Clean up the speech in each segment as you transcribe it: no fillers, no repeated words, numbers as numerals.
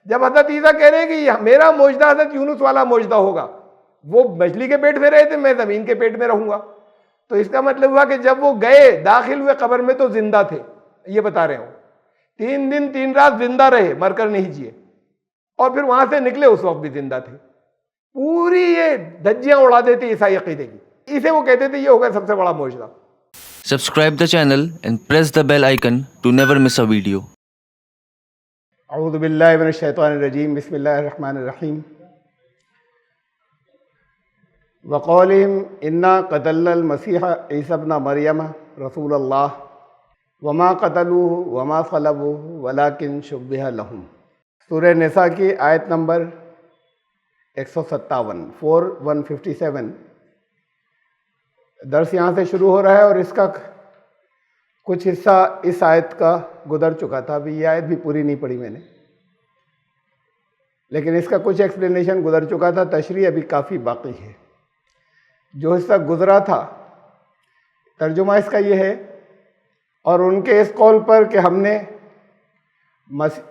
जब हज़रत ईसा कह रहे हैं कि मेरा मोजदा हज़रत यूनुस वाला मोजदा होगा, वो मछली के पेट में रहे थे, मैं ज़मीन के पेट में रहूंगा, तो इसका मतलब हुआ कि जब वो गए दाखिल हुए कब्र में तो जिंदा थे। ये बता रहे हो 3 दिन 3 रात जिंदा रहे, मरकर नहीं जिए, और फिर वहां से निकले उस वक्त भी जिंदा थे। पूरी ये धज्जियां उड़ा देती ईसाई अकीदे की। इसे वो कहते थे ये होगा सबसे बड़ा मोजदा। Subscribe the channel and press the bell icon to never miss a video. औज़ु बिल्लाहि मिनश शैतानिर रजीम, बिस्मिल्लाहिर रहमानिर रहीम। वक़ौलिहिम इन्ना क़तलनल मसीह ईसा इब्न मरियम रसूलल्लाह वमा क़तलूहु वमा सलबूहु वलाकिन शुब्बिह लहुम। सूरह निसा की आयत नंबर 157 157। दर्स यहाँ से शुरू हो रहा है और इसका कुछ हिस्सा इस आयत का गुजर चुका था। अभी ये आयत भी पूरी नहीं पढ़ी मैंने, लेकिन इसका कुछ एक्सप्लेनेशन गुजर चुका था, तशरीह अभी काफ़ी बाकी है। जो हिस्सा गुजरा था तर्जुमा इसका ये है, और उनके इस कौल पर कि हमने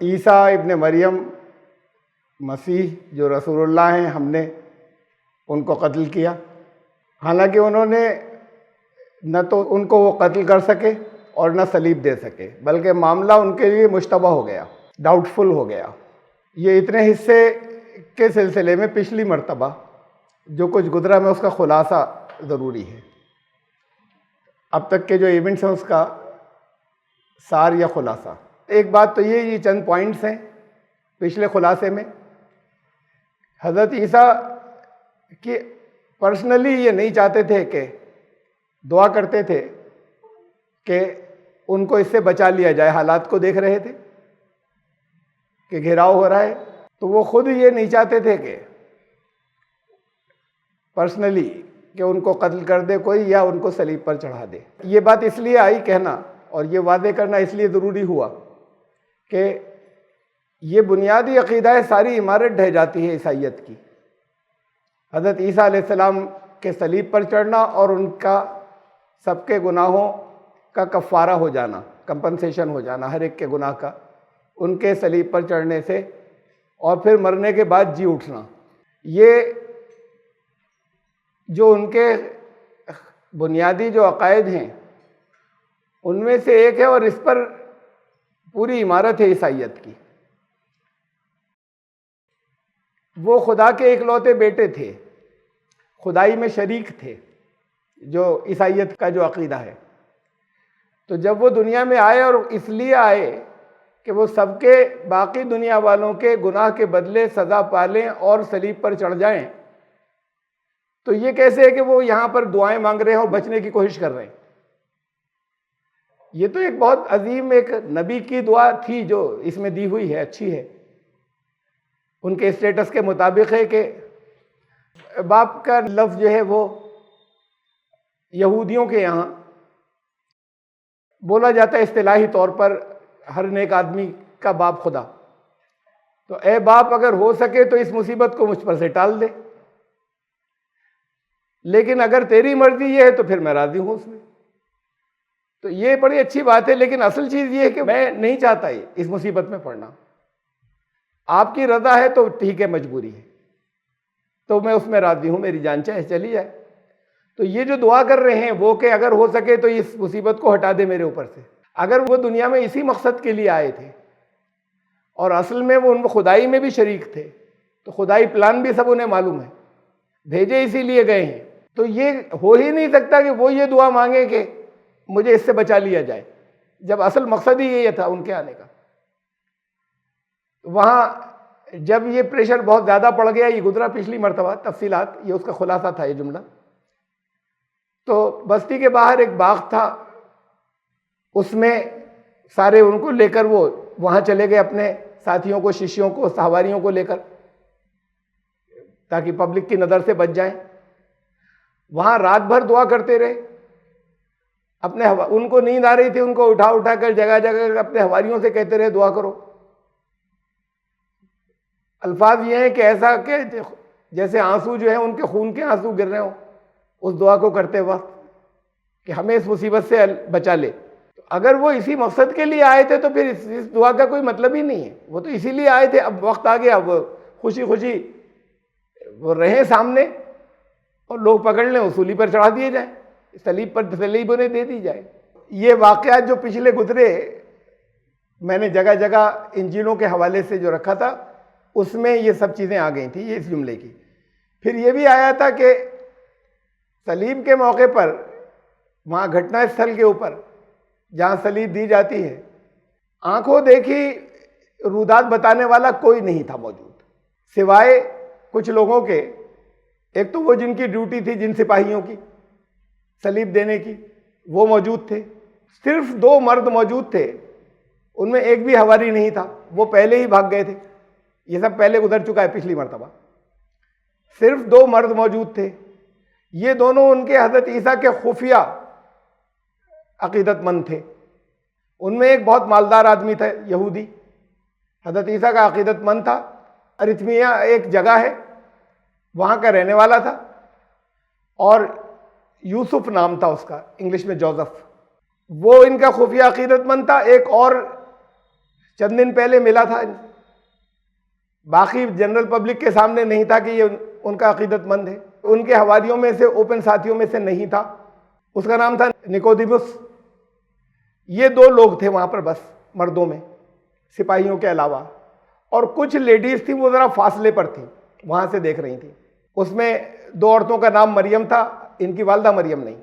ईसा इब्न मरियम मसीह जो रसूलुल्लाह हैं, हमने उनको कत्ल किया। हालांकि उन्होंने न तो उनको वो कत्ल कर सके और न सलीब दे सके, बल्कि मामला उनके लिए मुश्तबा हो गया, डाउटफुल हो गया। ये इतने हिस्से के सिलसिले में पिछली मर्तबा जो कुछ गुजरा में उसका खुलासा ज़रूरी है। अब तक के जो इवेंट्स हैं उसका सार या खुलासा। एक बात तो ये चंद पॉइंट्स हैं पिछले खुलासे में। हज़रत ईसा की पर्सनली ये नहीं चाहते थे कि दुआ करते थे कि उनको इससे बचा लिया जाए। हालात को देख रहे थे कि घेराव हो रहा है, तो वो खुद ये नहीं चाहते थे कि पर्सनली कि उनको कत्ल कर दे कोई या उनको सलीब पर चढ़ा दे। ये बात इसलिए आई कहना और ये वादे करना इसलिए ज़रूरी हुआ कि ये बुनियादी अक़ीदा है, सारी इमारत ढह जाती है ईसाइयत की। हज़रत ईसा अलैहिस्सलाम के सलीब पर चढ़ना और उनका सबके गुनाहों का कफ़ारा हो जाना, कंपनसेशन हो जाना हर एक के गुनाह का उनके सलीब पर चढ़ने से, और फिर मरने के बाद जी उठना, ये जो उनके बुनियादी जो अकायद हैं उनमें से एक है, और इस पर पूरी इमारत है ईसाइयत की। वो खुदा के इकलौते बेटे थे, खुदाई में शरीक थे, जो ईसाइयत का जो अक़ीदा है। तो जब वो दुनिया में आए, और इसलिए आए कि वो सबके बाकी दुनिया वालों के गुनाह के बदले सज़ा पालें और सलीब पर चढ़ जाएं, तो ये कैसे है कि वो यहाँ पर दुआएं मांग रहे हैं और बचने की कोशिश कर रहे हैं। ये तो एक बहुत अजीम एक नबी की दुआ थी जो इसमें दी हुई है, अच्छी है, उनके स्टेटस के मुताबिक है कि बाप का लफ्ज़ जो है वो यहूदियों के यहाँ बोला जाता है इस्तिलाही तौर पर हर नेक आदमी का बाप खुदा। तो ए बाप, अगर हो सके तो इस मुसीबत को मुझ पर से टाल दे, लेकिन अगर तेरी मर्जी ये है तो फिर मैं राज़ी हूँ उसमें। तो ये बड़ी अच्छी बात है, लेकिन असल चीज़ ये है कि मैं नहीं चाहता इस मुसीबत में पड़ना। आपकी रज़ा है तो ठीक है, मजबूरी है तो मैं उसमें राज़ी हूँ, मेरी जान चाहे चली जाए। तो ये जो दुआ कर रहे हैं वो कि अगर हो सके तो इस मुसीबत को हटा दे मेरे ऊपर से। अगर वो दुनिया में इसी मकसद के लिए आए थे और असल में वो उन खुदाई में भी शरीक थे, तो खुदाई प्लान भी सब उन्हें मालूम है, भेजे इसीलिए गए हैं। तो ये हो ही नहीं सकता कि वो ये दुआ मांगे कि मुझे इससे बचा लिया जाए, जब असल मकसद ही ये था उनके आने का। वहाँ जब ये प्रेशर बहुत ज़्यादा पड़ गया, ये गुजरा पिछली मरतबा, तफसीलात, ये उसका खुलासा था ये जुमला। तो बस्ती के बाहर एक बाग था, उसमें सारे उनको लेकर वो वहाँ चले गए, अपने साथियों को, शिष्यों को, सहवारियों को लेकर, ताकि पब्लिक की नज़र से बच जाएं। वहाँ रात भर दुआ करते रहे। अपने उनको नींद आ रही थी, उनको उठा उठा कर जगह जगह अपने हवारियों से कहते रहे दुआ करो। अल्फाज ये हैं कि ऐसा कि जैसे आंसू जो है उनके खून के आंसू गिर रहे हो उस दुआ को करते वक्त कि हमें इस मुसीबत से बचा ले। तो अगर वो इसी मकसद के लिए आए थे तो फिर इस दुआ का कोई मतलब ही नहीं है। वो तो इसीलिए आए थे, अब वक्त आ गया, वो खुशी खुशी वो रहे सामने और लोग पकड़ लें, वसूली पर चढ़ा दिए जाए, सलीब पर सलीब उन्हें दे दी जाए। ये वाक़यात जो पिछले गुजरे, मैंने जगह जगह इंजीलों के हवाले से जो रखा था उसमें ये सब चीज़ें आ गई थी, ये इस जुमले की। फिर ये भी आया था कि सलीब के मौके पर वहाँ घटना स्थल के ऊपर जहाँ सलीब दी जाती है, आंखों देखी रुदात बताने वाला कोई नहीं था मौजूद, सिवाय कुछ लोगों के। एक तो वो जिनकी ड्यूटी थी, जिन सिपाहियों की सलीब देने की, वो मौजूद थे। सिर्फ 2 मर्द मौजूद थे, उनमें एक भी हवारी नहीं था, वो पहले ही भाग गए थे। ये सब पहले गुजर चुका है पिछली मर्तबा। सिर्फ 2 मर्द मौजूद थे, ये दोनों उनके हजरत ईसा के खुफिया अकीदतमंद थे। उनमें एक बहुत मालदार आदमी था, यहूदी, हजरत ईसा का अकीदतमंद था। अरिथमिया एक जगह है, वहाँ का रहने वाला था, और यूसुफ नाम था उसका, इंग्लिश में जोसेफ। वो इनका खुफिया अकीदतमंद था। एक और चंद दिन पहले मिला था, बाकी जनरल पब्लिक के सामने नहीं था कि ये उनका अकीदतमंद है। उनके हवारियों में से, ओपन साथियों में से नहीं था, उसका नाम था निकोदिमुस। ये 2 लोग थे वहाँ पर बस, मर्दों में, सिपाहियों के अलावा। और कुछ लेडीज़ थी, वो ज़रा फासले पर थी, वहाँ से देख रही थी। उसमें 2 औरतों का नाम मरियम था, इनकी वालदा मरियम नहीं,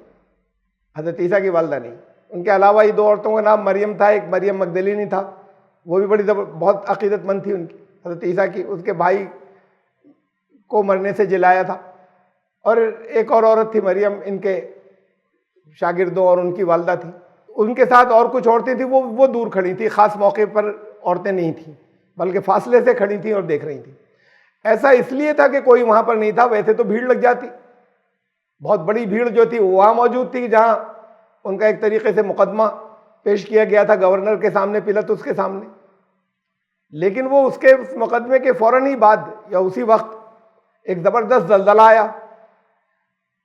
हज़रत ईसा की वालदा नहीं। उनके अलावा ये 2 औरतों का नाम मरियम था। एक मरियम मगदलीनी था, वो भी बड़ी बहुत अकीदतमंद थी उनकी, हज़रत ईसा की। उसके भाई को मरने से जिलाया था। और एक और औरत थी मरियम, इनके शागिर्दों और उनकी वालदा थी। उनके साथ और कुछ औरतें थी, वो दूर खड़ी थी, ख़ास मौके पर औरतें नहीं थीं, बल्कि फासले से खड़ी थी और देख रही थी। ऐसा इसलिए था कि कोई वहाँ पर नहीं था, वैसे तो भीड़ लग जाती। बहुत बड़ी भीड़ जो थी वो वहाँ मौजूद थी, जहाँ उनका एक तरीके से मुकदमा पेश किया गया था गवर्नर के सामने, पिलातुस के सामने। लेकिन वो उसके उस मुकदमे के फ़ौरन ही बाद या उसी वक्त एक ज़बरदस्त ज़लज़ला आया।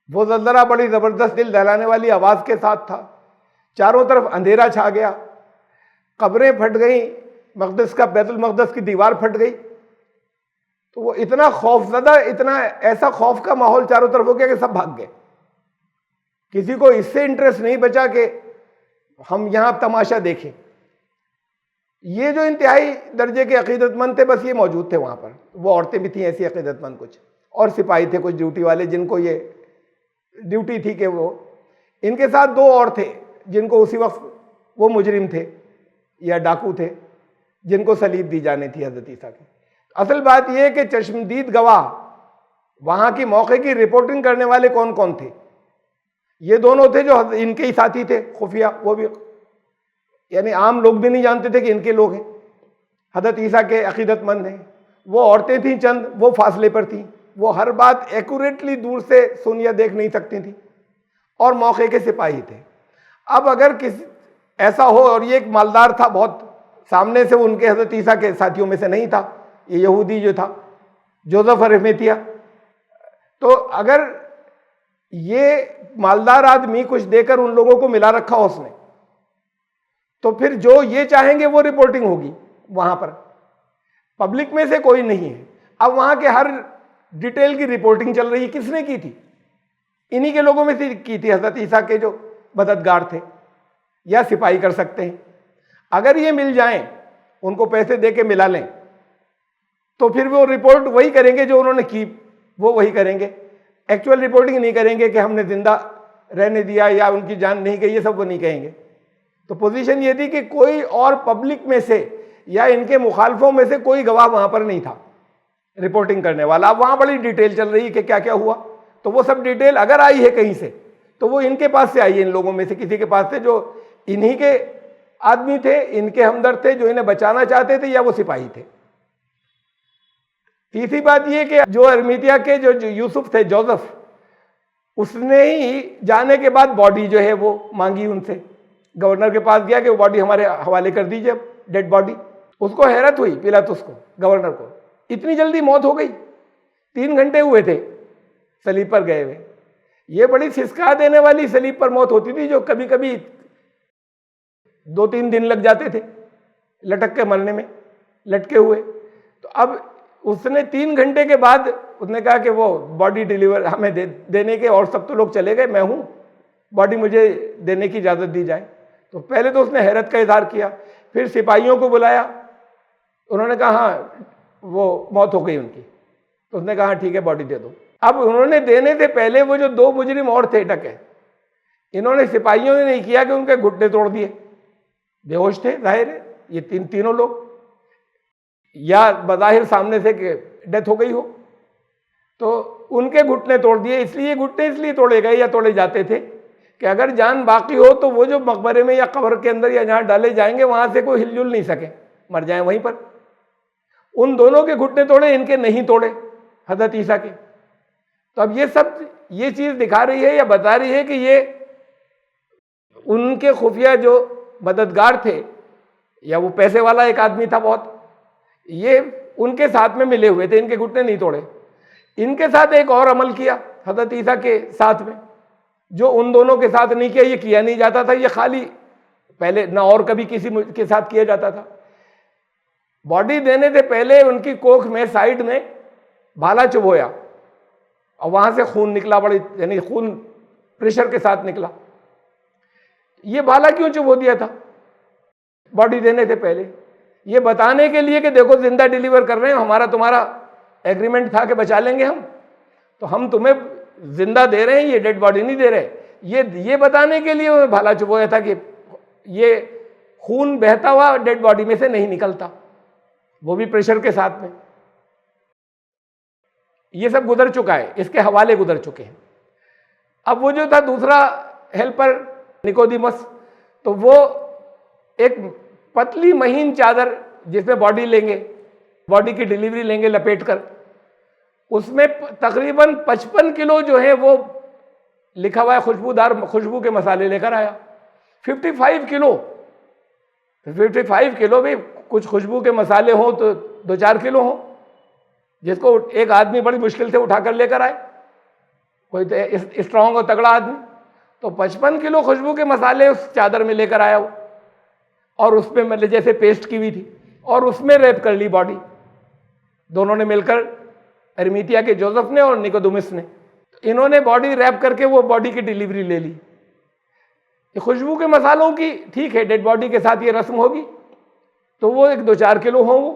वो ज़लज़ला बड़ी ज़बरदस्त, दिल दहलाने वाली आवाज़ के साथ था। चारों तरफ अंधेरा छा गया, कब्रें फट गई, मक़दस का, बैतुल मक़दस की दीवार फट गई। तो वो इतना खौफज़दा, इतना ऐसा खौफ का माहौल चारों तरफ हो गया कि सब भाग गए। किसी को इससे इंटरेस्ट नहीं बचा कि हम यहाँ तमाशा देखें। ये जो इंतहाई दर्जे के अकीदतमंद थे, बस ये मौजूद थे वहाँ पर। वो औरतें भी थीं ऐसी अकीदतमंद कुछ, और सिपाही थे कुछ ड्यूटी वाले, जिनको ये ड्यूटी थी कि वो, इनके साथ 2 और थे जिनको उसी वक्त वो मुजरिम थे या डाकू थे, जिनको सलीब दी जानी थी हज़रत ईसा की। असल बात यह है कि चश्मदीद गवाह, वहाँ की मौके की रिपोर्टिंग करने वाले कौन कौन थे? ये दोनों थे जो इनके ही साथी थे खुफिया, वो भी, यानी आम लोग भी नहीं जानते थे कि इनके लोग हैं, हज़रत ईसा के अकीदतमंद हैं। वो औरतें थीं चंद, वो फासले पर थीं, वो हर बात एक्यूरेटली दूर से सुन या देख नहीं सकती थी, और मौके के सिपाही थे। अब अगर किसी ऐसा हो, और ये एक मालदार था बहुत, सामने से उनके हज़रत ईसा के साथियों में से नहीं था, ये यहूदी जो था, जोसेफ अरिमथिया। तो अगर ये मालदार आदमी कुछ देकर उन लोगों को मिला रखा हो उसने, तो फिर जो ये चाहेंगे वो रिपोर्टिंग होगी वहाँ पर। पब्लिक में से कोई नहीं है। अब वहाँ के हर डिटेल की रिपोर्टिंग चल रही है। किसने की थी? इन्हीं के लोगों में से की थी, हज़रत ईसा के जो मददगार थे या सिपाही कर सकते हैं। अगर ये मिल जाएं, उनको पैसे दे के मिला लें, तो फिर वो रिपोर्ट वही करेंगे जो उन्होंने की, वो वही करेंगे। एक्चुअल रिपोर्टिंग नहीं करेंगे कि हमने जिंदा रहने दिया या उनकी जान नहीं गई, ये सब वो नहीं कहेंगे। तो पोजीशन ये थी कि कोई और पब्लिक में से या इनके मुखालफों में से कोई गवाह वहां पर नहीं था रिपोर्टिंग करने वाला। अब वहां बड़ी डिटेल चल रही है कि क्या क्या हुआ, तो वो सब डिटेल अगर आई है कहीं से, तो वो इनके पास से आई है, इन लोगों में से किसी के पास से, जो इन्हीं के आदमी थे, इनके हमदर्द थे, जो इन्हें बचाना चाहते थे, या वो सिपाही थे। तीसरी बात ये कि जो अरिमथिया के जो यूसुफ थे, जोसेफ, उसने ही जाने के बाद बॉडी जो है वो मांगी उनसे, गवर्नर के पास गया कि वो बॉडी हमारे हवाले कर दीजिए, डेड बॉडी। उसको हैरत हुई पिलातुस को, गवर्नर को, इतनी जल्दी मौत हो गई, 3 घंटे हुए थे सलीब पर गए हुए। ये बड़ी सिसका देने वाली सलीब पर मौत होती थी, जो कभी कभी 2-3 दिन लग जाते थे लटक के मरने में, लटके हुए। तो अब उसने 3 घंटे के बाद उसने कहा कि वो बॉडी डिलीवर हमें देने के, और सब तो लोग चले गए, मैं हूँ, बॉडी मुझे देने की इजाज़त दी जाए। तो पहले तो उसने हैरत का इजहार किया, फिर सिपाहियों को बुलाया, उन्होंने कहा हाँ वो मौत हो गई उनकी। तो उसने कहा ठीक है बॉडी दे दो। अब उन्होंने देने से पहले वो जो 2 मुजरिम और थे टके, इन्होंने, सिपाहियों ने नहीं किया कि उनके घुटने तोड़ दिए, बेहोश थे जाहिर है ये तीनों लोग, या बज़ाहिर सामने से कि डेथ हो गई हो, तो उनके घुटने तोड़ दिए। इसलिए घुटने इसलिए तोड़े गए या तोड़े जाते थे कि अगर जान बाकी हो तो वो जो मकबरे में या कब्र के अंदर या जहाँ डाले जाएंगे वहां से कोई हिलजुल नहीं सके, मर जाए वहीं पर। उन दोनों के घुटने तोड़े, इनके नहीं तोड़े, हजरत ईसा के। तो अब ये सब ये चीज दिखा रही है या बता रही है कि ये उनके खुफिया जो मददगार थे, या वो पैसे वाला एक आदमी था बहुत, ये उनके साथ में मिले हुए थे, इनके घुटने नहीं तोड़े। इनके साथ एक और अमल किया हजरत ईसा के साथ में, जो उन दोनों के साथ नहीं किया, ये किया नहीं जाता था, ये खाली पहले ना और कभी किसी के साथ किया जाता था। बॉडी देने से पहले उनकी कोख में साइड में भाला चुभोया और वहां से खून निकला, बड़ी यानी खून प्रेशर के साथ निकला। ये भाला क्यों चुभो दिया था बॉडी देने से पहले? ये बताने के लिए कि देखो जिंदा डिलीवर कर रहे हैं, हमारा तुम्हारा एग्रीमेंट था कि बचा लेंगे हम, तो हम तुम्हें जिंदा दे रहे हैं, ये डेड बॉडी नहीं दे रहे। ये बताने के लिए उन्हें भाला चुभोया था कि ये खून बहता हुआ डेड बॉडी में से नहीं निकलता, वो भी प्रेशर के साथ में। ये सब गुजर चुका है, इसके हवाले गुजर चुके हैं। अब वो जो था दूसरा हेल्पर निकोदिमस, तो वो एक पतली महीन चादर जिसमें बॉडी लेंगे, बॉडी की डिलीवरी लेंगे लपेटकर, उसमें तकरीबन 55 किलो जो है वो लिखा हुआ है खुशबूदार खुशबू के मसाले लेकर आया। 55 किलो, 55 किलो भी कुछ खुशबू के मसाले हो तो 2-4 किलो हो, जिसको एक आदमी बड़ी मुश्किल से उठाकर लेकर आए, कोई तो स्ट्रांग और तगड़ा आदमी। तो 55 किलो खुशबू के मसाले उस चादर में लेकर आया वो, और उसमें मतलब जैसे पेस्ट की हुई थी, और उसमें रैप कर ली बॉडी। दोनों ने मिलकर, अरमीतिया के जोसेफ ने और निकोदेमुस ने, इन्होंने बॉडी रैप करके वो बॉडी की डिलीवरी ले ली। खुशबू के मसालों की ठीक है, डेड बॉडी के साथ ये रस्म होगी, तो वो 1-2-4 किलो हो, वो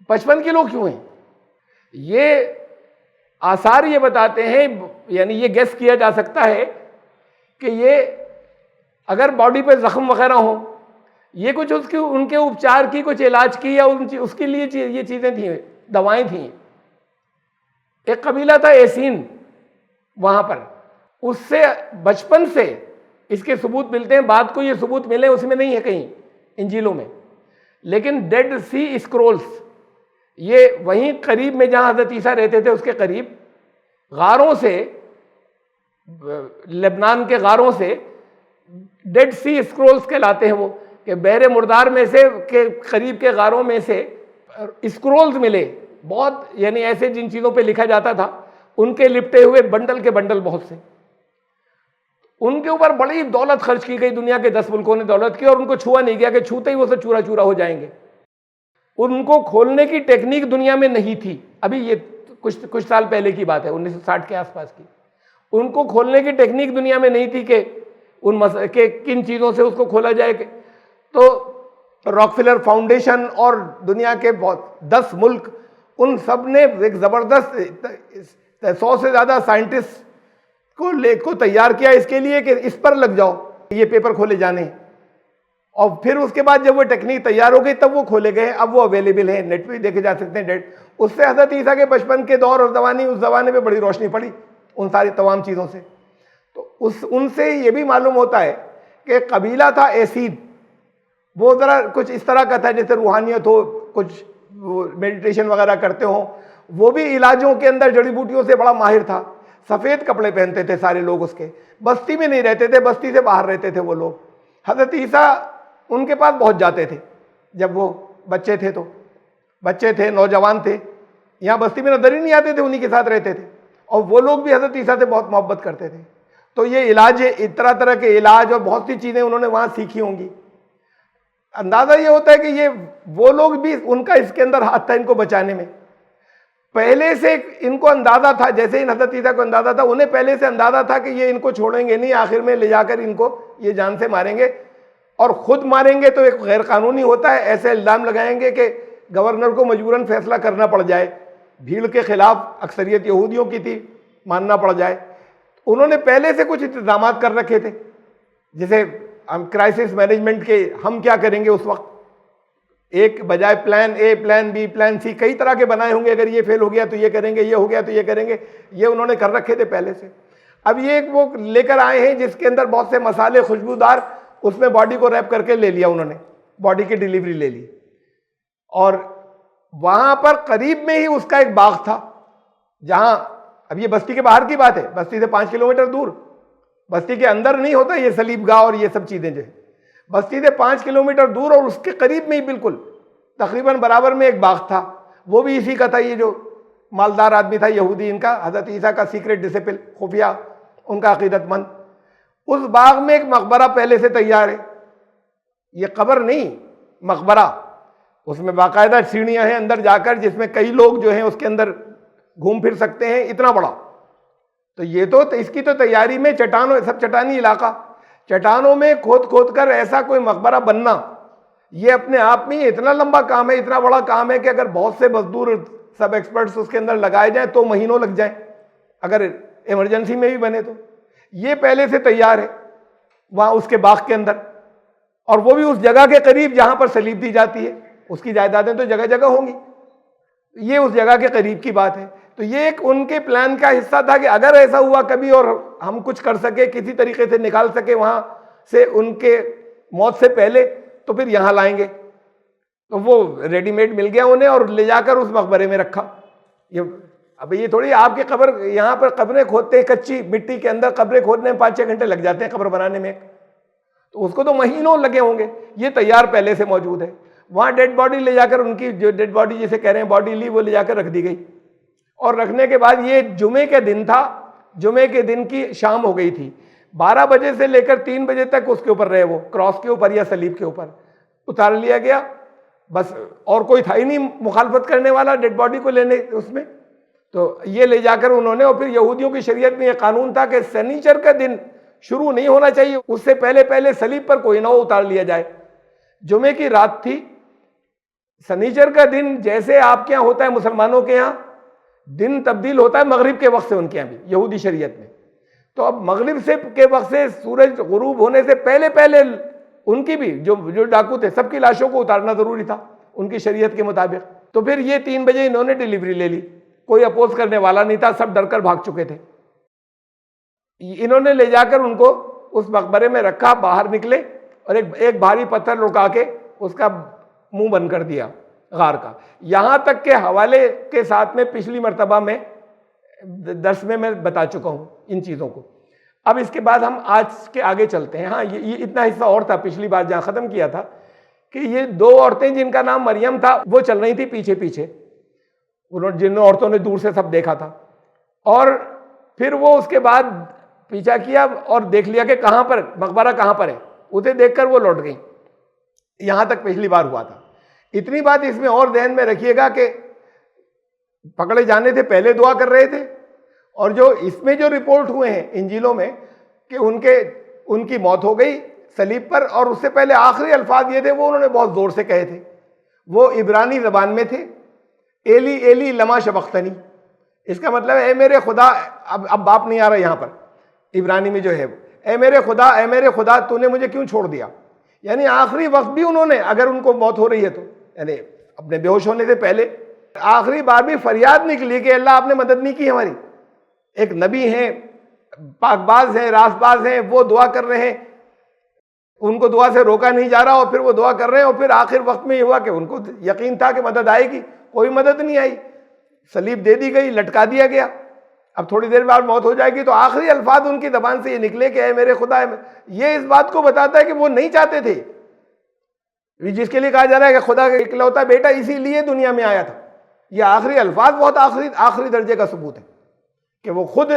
55 किलो क्यों है? ये आसार ये बताते हैं, यानी ये गेस किया जा सकता है कि ये अगर बॉडी पे जख्म वगैरह हो, ये कुछ उसकी उनके उपचार की, कुछ इलाज की, या उसके लिए ये चीजें थी, दवाएं थी। एक कबीला था एसीन, वहां पर उससे बचपन से इसके सबूत मिलते हैं। बाद को ये सबूत मिले उसमें नहीं है कहीं इंजीलों में, लेकिन डेड सी स्क्रोल्स, ये वहीं करीब में जहां हजरत ईसा रहते थे उसके करीब गारों से, लेबनान के गारों से डेड सी स्क्रोल्स कहलाते हैं वो, कि बहरे मुर्दार में से के करीब के गारों में से स्क्रोल्स मिले बहुत, यानी ऐसे जिन चीज़ों पे लिखा जाता था उनके लिपटे हुए बंडल के बंडल बहुत से। उनके ऊपर बड़ी दौलत खर्च की गई, दुनिया के 10 मुल्कों ने दौलत की, और उनको छुआ नहीं गया कि छूते ही वो सब चूरा चूरा हो जाएंगे। उनको खोलने की टेक्निक दुनिया में नहीं थी, अभी ये कुछ साल पहले की बात है, 1960 के आसपास की। उनको खोलने की टेक्निक दुनिया में नहीं थी कि के किन चीज़ों से उसको खोला जाए। तो रॉकफेलर फाउंडेशन और दुनिया के बहुत 10 मुल्क, उन सब ने एक ज़बरदस्त 100 से ज़्यादा साइंटिस्ट को तैयार किया इसके लिए कि इस पर लग जाओ, ये पेपर खोले जाने। और फिर उसके बाद जब वो टेक्निक तैयार हो गई तब वो खोले गए। अब वो अवेलेबल है, नेट पे देखे जा सकते हैं डेट। उससे हज़रत ईसा के बचपन के दौर और जवानी, उस ज़माने में बड़ी रोशनी पड़ी उन सारी तमाम चीज़ों से। तो उनसे ये भी मालूम होता है कि कबीला था एसीद, वो ज़रा कुछ इस तरह का था जैसे रूहानियत हो, कुछ मेडिटेशन वगैरह करते हो। वो भी इलाजों के अंदर जड़ी बूटियों से बड़ा माहिर था। सफ़ेद कपड़े पहनते थे सारे लोग उसके, बस्ती में नहीं रहते थे, बस्ती से बाहर रहते थे वो लोग। हज़रत ईसा उनके पास बहुत जाते थे जब वो बच्चे थे, तो बच्चे थे, नौजवान थे, यहाँ बस्ती में नजर ही नहीं आते थे, उन्हीं के साथ रहते थे। और वो लोग भी हज़रत ईसा से बहुत मोहब्बत करते थे। तो ये इलाज, तरह तरह के इलाज और बहुत सी चीज़ें उन्होंने वहाँ सीखी होंगी, अंदाजा ये होता है कि ये वो लोग भी, उनका इसके अंदर हाथ था इनको बचाने में। पहले से इनको अंदाजा था, जैसे इन हज़रत ईसा को अंदाजा था, उन्हें पहले से अंदाजा था कि ये इनको छोड़ेंगे नहीं, आखिर में ले जाकर इनको ये जान से मारेंगे, और खुद मारेंगे तो एक गैर कानूनी होता है, ऐसे इल्ज़ाम लगाएंगे कि गवर्नर को मजबूरन फैसला करना पड़ जाए, भीड़ के खिलाफ अक्सरियत यहूदियों की थी, मानना पड़ जाए। उन्होंने पहले से कुछ इंतजाम कर रखे थे, जैसे क्राइसिस मैनेजमेंट के हम क्या करेंगे उस वक्त, एक बजाय plan A, plan B, plan C, कई तरह के बनाए होंगे, अगर ये फेल हो गया तो ये करेंगे, ये हो गया तो ये करेंगे, ये उन्होंने कर रखे थे पहले से। अब ये वो लेकर आए हैं जिसके अंदर बहुत से मसाले खुशबूदार, उसमें बॉडी को रैप करके ले लिया उन्होंने, बॉडी की डिलीवरी ले ली, और वहां पर करीब में ही उसका एक बाग था, जहां, अब ये बस्ती के बाहर की बात है, बस्ती से 5 किलोमीटर दूर, बस्ती के अंदर नहीं होता ये सलीबगाह और ये सब चीजें जो है, बस्ती से 5 किलोमीटर दूर, और उसके करीब में ही बिल्कुल तकरीबन बराबर में एक बाग था, वो भी इसी का था। ये जो मालदार आदमी था यहूदी, इनका हजरत ईसा का सीक्रेट डिसिपल, खुफिया उनका अकीदतमंद, उस बाग में एक मकबरा पहले से तैयार है, ये कब्र नहीं मकबरा, उसमें बाकायदा सीढ़ियां हैं अंदर जाकर, जिसमें कई लोग जो हैं उसके अंदर घूम फिर सकते हैं, इतना बड़ा। तो ये तो इसकी तो तैयारी में, चट्टानों, सब चट्टानी इलाका, चट्टानों में खोद खोद कर ऐसा कोई मकबरा बनना, ये अपने आप में इतना लंबा काम है, इतना बड़ा काम है कि अगर बहुत से मजदूर, सब एक्सपर्ट्स उसके अंदर लगाए जाएं तो महीनों लग जाएं, अगर इमरजेंसी में भी बने तो। ये पहले से तैयार है वहां उसके बाग के अंदर, और वो भी उस जगह के करीब जहां पर सलीब दी जाती है, उसकी जायदादें तो जगह जगह होंगी, ये उस जगह के करीब की बात है। तो ये एक उनके प्लान का हिस्सा था कि अगर ऐसा हुआ कभी और हम कुछ कर सके, किसी तरीके से निकाल सके वहां से उनके मौत से पहले, तो फिर यहां लाएंगे। तो वो रेडीमेड मिल गया उन्हें, और ले जाकर उस मकबरे में रखा। ये थोड़ी आपके कब्र, यहाँ पर कब्रें खोदते, कच्ची मिट्टी के अंदर कब्रें खोदने में 5-6 घंटे लग जाते हैं कब्र बनाने में, तो उसको तो महीनों लगे होंगे। ये तैयार पहले से मौजूद है। वहां डेड बॉडी ले जाकर, उनकी जो डेड बॉडी जिसे कह रहे हैं बॉडी ली, वो ले जाकर रख दी गई, और रखने के बाद ये जुमे के दिन था, जुमे के दिन की शाम हो गई थी, 12 बजे से लेकर 3 बजे तक उसके ऊपर रहे, वो क्रॉस के ऊपर या सलीब के ऊपर उतार लिया गया, बस। और कोई था ही नहीं मुखालफत करने वाला डेड बॉडी को लेने उसमें। तो ये ले जाकर उन्होंने, और फिर यहूदियों की शरीयत में यह कानून था कि शनिचर का दिन शुरू नहीं होना चाहिए, उससे पहले पहले सलीब पर कोई ना उतार लिया जाए। जुमे की रात थी, शनिचर का दिन जैसे आपके यहाँ होता है, मुसलमानों के यहाँ दिन तब्दील होता है मगरिब के वक्त से, उनके यहाँ भी यहूदी शरीयत में। तो अब मगरिब से के वक्त से सूरज गुरूब होने से पहले पहले उनकी भी जो डाकू थे, सबकी लाशों को उतारना जरूरी था उनकी शरीयत के मुताबिक। तो फिर ये 3 बजे इन्होंने डिलीवरी ले ली, कोई अपोज करने वाला नहीं था, सब डरकर भाग चुके थे। इन्होंने ले जाकर उनको उस मकबरे में रखा, बाहर निकले और एक भारी पत्थर लुका के उसका मुंह बंद कर दिया गार का। यहां तक के हवाले के साथ में पिछली मर्तबा में दर्स में मैं बता चुका हूं इन चीजों को। अब इसके बाद हम आज के आगे चलते हैं। हाँ, ये इतना हिस्सा और था पिछली बार जहां खत्म किया था कि ये 2 औरतें जिनका नाम मरियम था, वो चल रही थी पीछे पीछे, उन्होंने जिन औरतों ने दूर से सब देखा था, और फिर वो उसके बाद पीछा किया और देख लिया कि कहां पर मकबरा कहां पर है, उसे देखकर वो लौट गई। यहां तक पिछली बार हुआ था। इतनी बात इसमें और ध्यान में रखिएगा कि पकड़े जाने से पहले दुआ कर रहे थे, और जो इसमें जो रिपोर्ट हुए हैं इंजीलों में कि उनकी मौत हो गई सलीब पर, और उससे पहले आखिरी अल्फाज ये थे, वो उन्होंने बहुत जोर से कहे थे, वो इब्रानी जबान में थे, एली एली लमा शबख्तनी। इसका मतलब है, ए मेरे खुदा, अब बाप नहीं आ रहा यहां पर, इब्रानी में जो है, ए मेरे खुदा तूने मुझे क्यों छोड़ दिया। यानी आखिरी वक्त भी उन्होंने, अगर उनको मौत हो रही है तो, यानी अपने बेहोश होने से पहले आखिरी बार भी फरियाद निकली कि अल्लाह आपने मदद नहीं की हमारी। एक नबी हैं, पाकबाज हैं, रासबाज हैं, वो दुआ कर रहे हैं, उनको दुआ से रोका नहीं जा रहा, और फिर वो दुआ कर रहे हैं, और फिर आखिर वक्त में ये हुआ कि उनको यकीन था कि मदद आएगी, कोई मदद नहीं आई, सलीब दे दी गई, लटका दिया गया, अब थोड़ी देर बाद मौत हो जाएगी। तो आखिरी अल्फाज उनकी जबान से ये निकले कि ऐ मेरे खुदा। ये इस बात को बताता है कि वो नहीं चाहते थे, जिसके लिए कहा जा रहा है कि खुदा का इकलौता बेटा इसीलिए दुनिया में आया था। ये आखिरी अल्फाज बहुत आखिरी दर्जे का सबूत है कि वो खुद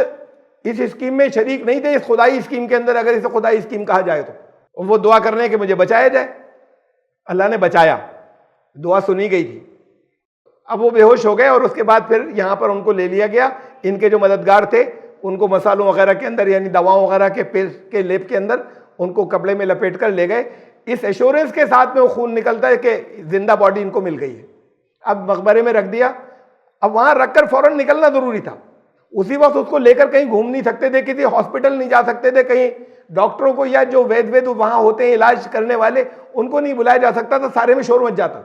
इस स्कीम में शरीक नहीं थे, इस खुदाई स्कीम के अंदर, अगर इसे खुदाई स्कीम कहा जाए तो। वो दुआ करने के मुझे बचाया जाए, अल्लाह ने बचाया, दुआ सुनी गई थी। अब वो बेहोश हो गए और उसके बाद फिर यहाँ पर उनको ले लिया गया। इनके जो मददगार थे उनको मसालों वगैरह के अंदर, यानी दवाओं वगैरह के पेस्ट के लेप के अंदर उनको कपड़े में लपेट कर ले गए, इस एश्योरेंस के साथ में वो खून निकलता है कि जिंदा बॉडी इनको मिल गई है। अब मकबरे में रख दिया। अब वहाँ रखकर फौरन निकलना जरूरी था। उसी वक्त उसको लेकर कहीं घूम नहीं सकते थे, किसी हॉस्पिटल नहीं जा सकते थे, कहीं डॉक्टरों को या जो वैद्य वहाँ होते हैं इलाज करने वाले उनको नहीं बुलाया जा सकता था, सारे में शोर मच जाता।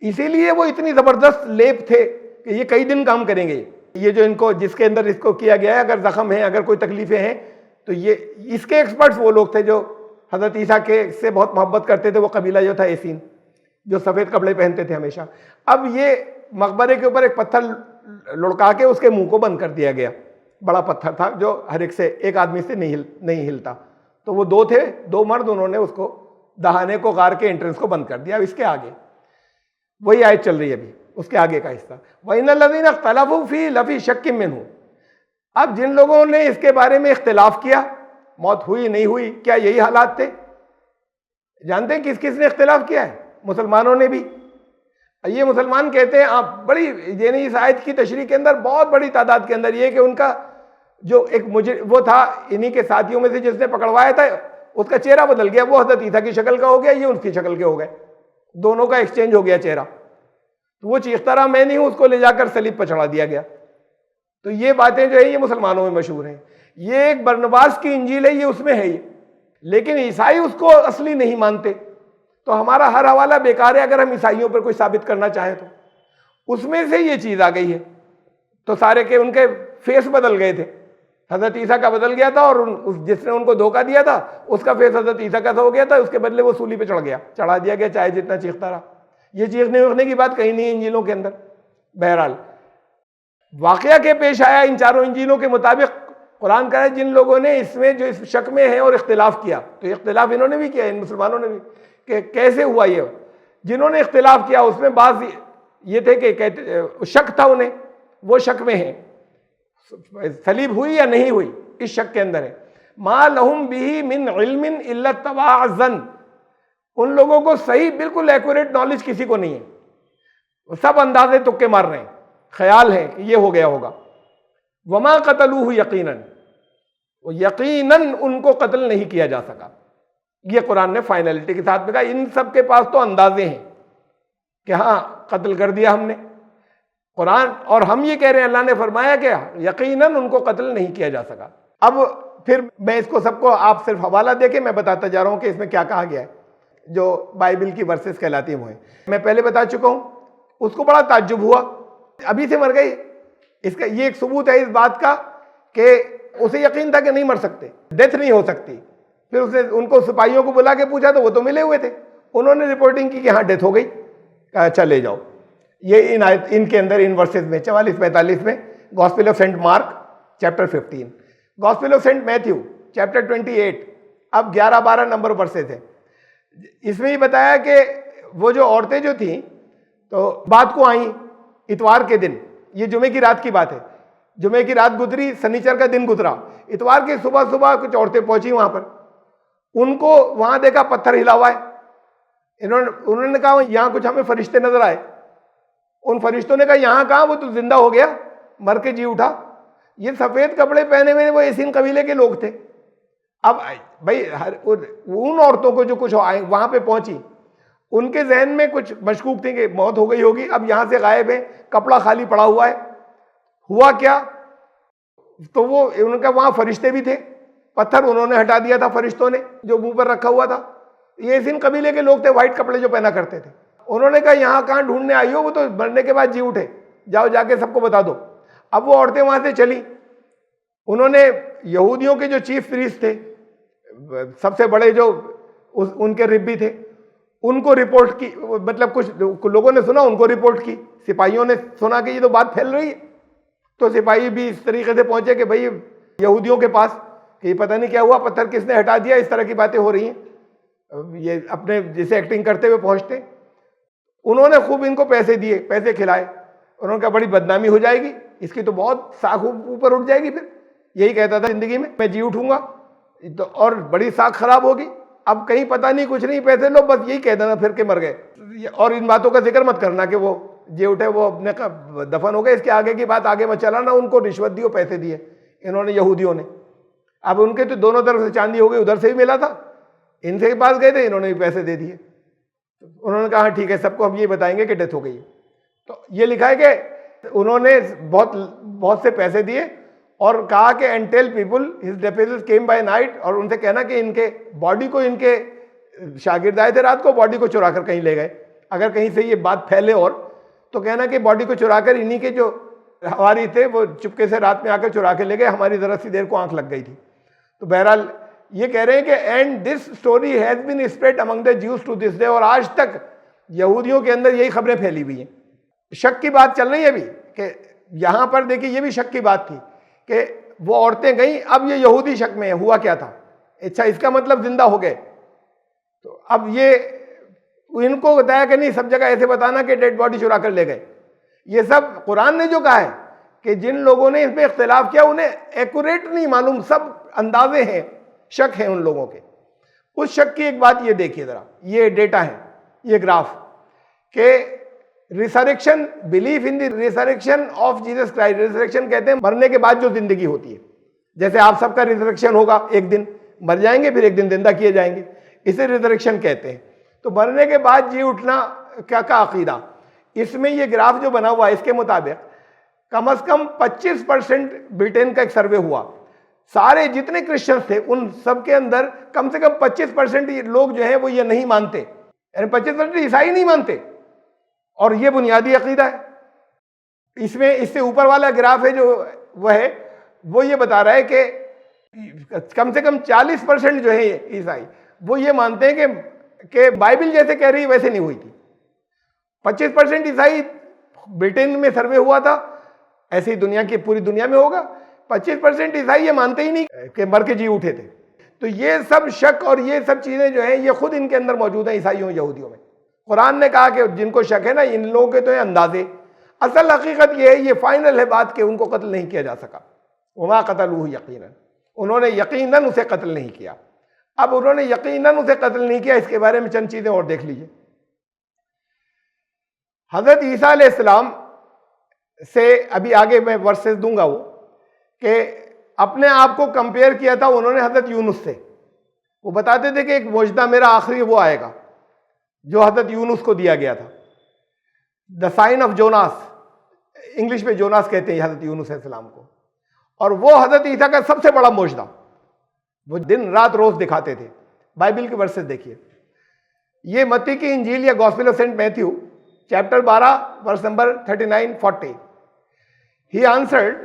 इसीलिए वो इतनी जबरदस्त लेप थे कि ये कई दिन काम करेंगे। ये जो इनको जिसके अंदर इसको किया गया है, अगर जख्म है, अगर कोई तकलीफें हैं, तो ये इसके एक्सपर्ट्स वो लोग थे जो हजरत ईसा के से बहुत मोहब्बत करते थे। वो कबीला जो था एसीन, जो सफ़ेद कपड़े पहनते थे हमेशा। अब ये मकबरे के ऊपर एक पत्थर लुढ़का के उसके मुंह को बंद कर दिया गया। बड़ा पत्थर था जो हर एक से, एक आदमी से नहीं हिलता। तो वो दो थे, दो मर्द, उन्होंने उसको दहाने को गार के एंट्रेंस को बंद कर दिया। अब इसके आगे वही आयत चल रही है अभी, उसके आगे का हिस्सा, वइन्नल्लज़ीना इख्तलफ़ू फ़ीहि लफ़ी शक्किन मिन्हु। अब जिन लोगों ने इसके बारे में इख्तिलाफ किया, मौत हुई नहीं हुई, क्या यही हालात थे? जानते हैं किस किस ने इख्तिलाफ किया है? मुसलमानों ने भी। ये मुसलमान कहते हैं, आप बड़ी यानी इस आयत की तशरीह के अंदर बहुत बड़ी तादाद के अंदर ये कि उनका जो एक मुझे वो था इन्हीं के साथियों में से जिसने पकड़वाया था, उसका चेहरा बदल गया। वो हज़रत ईसा की शक्ल का हो गया, ये उसकी शक्ल के हो गए, दोनों का एक्सचेंज हो गया चेहरा। तो वो चीखता रहा मैं नहीं हूं, उसको ले जाकर सलीब पर चढ़ा दिया गया। तो ये बातें जो है ये मुसलमानों में मशहूर हैं। ये एक बरनबास की इंजील है, ये उसमें है ये, लेकिन ईसाई उसको असली नहीं मानते। तो हमारा हर हवाला बेकार है अगर हम ईसाइयों पर कोई साबित करना चाहें तो। उसमें से ये चीज़ आ गई है। तो सारे के उनके फेस बदल गए थे, हज़रत ईसा का बदल गया था, और जिसने उनको धोखा दिया था उसका फेस हज़रत ईसा का हो गया था। उसके बदले वो सूली पे चढ़ा दिया गया, चाहे जितना चीखता रहा। ये चीखने उखने की बात कहीं नहीं है इंजीलों के अंदर। बहरहाल वाकया के पेश आया इन चारों इंजीलों के मुताबिक। कुरान कह रहा है जिन लोगों ने इसमें जो इस शक में है और इख्तिलाफ किया, तो इख्तिलाफ इन्होंने भी किया, इन मुसलमानों ने भी, कि कैसे हुआ ये। जिन्होंने इख्तिलाफ किया उसमें बात ये थे कि कहते शक था उन्हें, वो शक में है सलीब हुई या नहीं हुई, इस शक के अंदर है। मा लहुम बिही मिन इल्मिन इल्ला तबाअ ज़न्न। उन लोगों को सही बिल्कुल एक्यूरेट नॉलेज किसी को नहीं है, सब अंदाजे तुक्के मार रहे हैं, ख्याल है कि ये हो गया होगा। वमा कतलूहु यकीनन, वो यकीनन उनको कत्ल नहीं किया जा सका। ये कुरान ने फाइनलिटी के साथ में कहा। इन सब के पास तो अंदाजे हैं कि हाँ कत्ल कर दिया हमने, कुरान, और हम ये कह रहे हैं अल्लाह ने फरमाया कि यकीनन उनको कत्ल नहीं किया जा सका। अब फिर मैं इसको सबको आप सिर्फ हवाला देके मैं बताता जा रहा हूँ कि इसमें क्या कहा गया है, जो बाइबल की वर्सेस कहलाती हैं वो है। मैं पहले बता चुका हूँ, उसको बड़ा ताज्जुब हुआ, अभी से मर गई। इसका ये एक सबूत है इस बात का कि उसे यकीन था कि नहीं मर सकते, डेथ नहीं हो सकती। फिर उसने उनको सिपाहियों को बुला के पूछा तो वो तो मिले हुए थे, उन्होंने रिपोर्टिंग की कि हाँ डेथ हो गई। कहा चले जाओ। ये इनके अंदर इन वर्सेस में 44-45 में gospel of Saint Mark chapter 15, gospel of Saint Matthew chapter 28, अब 11-12 नंबर वर्सेस है। इसमें ही बताया कि वो जो औरतें जो थीं तो बात को आई इतवार के दिन, ये जुमे की रात की बात है, जुमे की रात गुजरी, शनिचर का दिन गुजरा, इतवार की सुबह सुबह कुछ औरतें पहुंची वहां पर, उनको वहां देखा पत्थर हिला हुआ है। उन्होंने कहा यहाँ कुछ हमें फरिश्ते नजर आए। उन फरिश्तों ने कहा यहाँ कहाँ, वो तो जिंदा हो गया, मर के जी उठा। ये सफेद कपड़े पहने हुए वो एसीन कबीले के लोग थे। अब भाई उन औरतों को जो कुछ वहां पे पहुंची, उनके जहन में कुछ मशकूक थी कि मौत हो गई होगी, अब यहां से गायब है, कपड़ा खाली पड़ा हुआ है। हुआ क्या, तो वो उनका वहां फरिश्ते भी थे, पत्थर उन्होंने हटा दिया था फरिश्तों ने जो मुंह पर रखा हुआ था। ये एसीन कबीले के लोग थे, व्हाइट कपड़े जो पहना करते थे। उन्होंने कहा यहाँ कहाँ ढूंढने आई हो, वो तो मरने के बाद जी उठे, जाओ जाके सबको बता दो। अब वो औरतें वहां से चली, उन्होंने यहूदियों के जो चीफ प्रीस्ट थे, सबसे बड़े जो उनके रिब्बी थे, उनको रिपोर्ट की, मतलब कुछ लोगों ने सुना, उनको रिपोर्ट की। सिपाहियों ने सुना कि ये तो बात फैल रही है, तो सिपाही भी इस तरीके से पहुंचे कि भाई यहूदियों के पास कि पता नहीं क्या हुआ, पत्थर किसने हटा दिया, इस तरह की बातें हो रही हैं। ये अपने जैसे एक्टिंग करते हुए पहुंचते, उन्होंने खूब इनको पैसे दिए, पैसे खिलाए। उन्होंने कहा बड़ी बदनामी हो जाएगी इसकी, तो बहुत साख ऊपर उठ जाएगी। फिर यही कहता था जिंदगी में मैं जी उठूंगा तो और बड़ी साख खराब होगी, अब कहीं पता नहीं कुछ नहीं, पैसे लो, बस यही कह देना फिर के मर गए। और इन बातों का जिक्र मत करना कि वो जे उठे वो अपने का दफन हो गए, इसके आगे की बात आगे मत चलाना। उनको रिश्वत दी, पैसे दिए इन्होंने, यहूदियों ने। अब उनके तो दोनों तरफ से चांदी हो गई, उधर से भी मिला था, इनसे के पास गए थे, इन्होंने भी पैसे दे दिए। उन्होंने कहा ठीक है, सबको हम ये बताएंगे कि डेथ हो गई। तो ये लिखा है कि उन्होंने बहुत से पैसे दिए और कहा कि and tell people his disciples came by night, और उनसे कहना कि इनके बॉडी को, इनके शागिर्द आए थे रात को, बॉडी को चुरा कर कहीं ले गए। अगर कहीं से ये बात फैले और तो कहना कि बॉडी को चुरा कर इन्हीं के जो हवारी थे वो चुपके से रात में आकर चुरा के ले गए, हमारी जरा सी देर को आंख लग गई थी। तो बहरहाल ये कह रहे हैं कि and this story has been spread among the Jews to this day, और आज तक यहूदियों के अंदर यही खबरें फैली हुई हैं। शक की बात चल रही है अभी कि यहाँ पर देखिए, ये भी शक की बात थी कि वो औरतें गई, अब ये यहूदी शक में है, हुआ क्या था? अच्छा, इसका मतलब जिंदा हो गए। तो अब ये इनको बताया कि नहीं, सब जगह ऐसे बताना कि डेड बॉडी चुरा कर ले गए। ये सब कुरान ने जो कहा है कि जिन लोगों ने इसमें इख्तिलाफ किया उन्हें एक्यूरेट नहीं मालूम, सब अंदाजे हैं, शक है उन लोगों के। उस शक की एक बात ये देखिए जरा, ये डेटा है, ये ग्राफ के resurrection, belief in the resurrection of Jesus Christ. Resurrection कहते हैं मरने के बाद जो जिंदगी होती है, जैसे आप सबका रिसरेक्शन होगा, एक दिन मर जाएंगे फिर एक दिन जिंदा किए जाएंगे, इसे रिसरेक्शन कहते हैं। तो मरने के बाद जी उठना क्या का अकीदा, इसमें ये ग्राफ जो बना हुआ है इसके मुताबिक कम से कम 25% ब्रिटेन का एक सर्वे हुआ, सारे जितने क्रिश्चियंस थे उन सब के अंदर कम से कम 25% लोग जो है वो ये नहीं मानते, यानी 25% ईसाई नहीं मानते, और ये बुनियादी अकीदा है। इसमें इससे ऊपर वाला ग्राफ है जो वो ये बता रहा है कि कम से कम 40% जो है ईसाई वो ये मानते हैं कि बाइबल जैसे कह रही है वैसे नहीं हुई थी। 25% ईसाई ब्रिटेन में सर्वे हुआ था, ऐसे ही दुनिया की पूरी दुनिया में होगा। 25% ईसाई ये मानते ही नहीं कि मर के जी उठे थे। तो ये सब शक और ये सब चीजें जो हैं ये खुद इनके अंदर मौजूद हैं, ईसाइयों यहूदियों में। कुरान ने कहा कि जिनको शक है ना, इन लोगों के तो ये अंदाजे, असल हकीकत ये है, ये फाइनल है बात कि उनको कत्ल नहीं किया जा सका। वमा कतलूहु यकीनन, उन्होंने यकीनन उसे कत्ल नहीं किया। अब उन्होंने यकीनन उसे कत्ल नहीं किया, इसके बारे में चंद चीजें और देख लीजिए। हजरत ईसा अलैहिस्सलाम से अभी आगे मैं वर्सेस दूंगा वो, कि अपने आप को कंपेयर किया था उन्होंने हजरत यूनुस से। वो बताते थे कि एक मुजदा मेरा आखिरी वो आएगा जो हजरत यूनुस को दिया गया था, the sign of Jonas, English में जोनास कहते हैं हजरत यूनुस अलैहिस्सलाम को, और वो हजरत ईसा का सबसे बड़ा मुजदा, वो दिन रात रोज दिखाते थे। बाइबल के वर्सेस देखिए, ये मत्ती की इंजील या gospel of Saint Matthew chapter 12 verse number 39-40। He answered,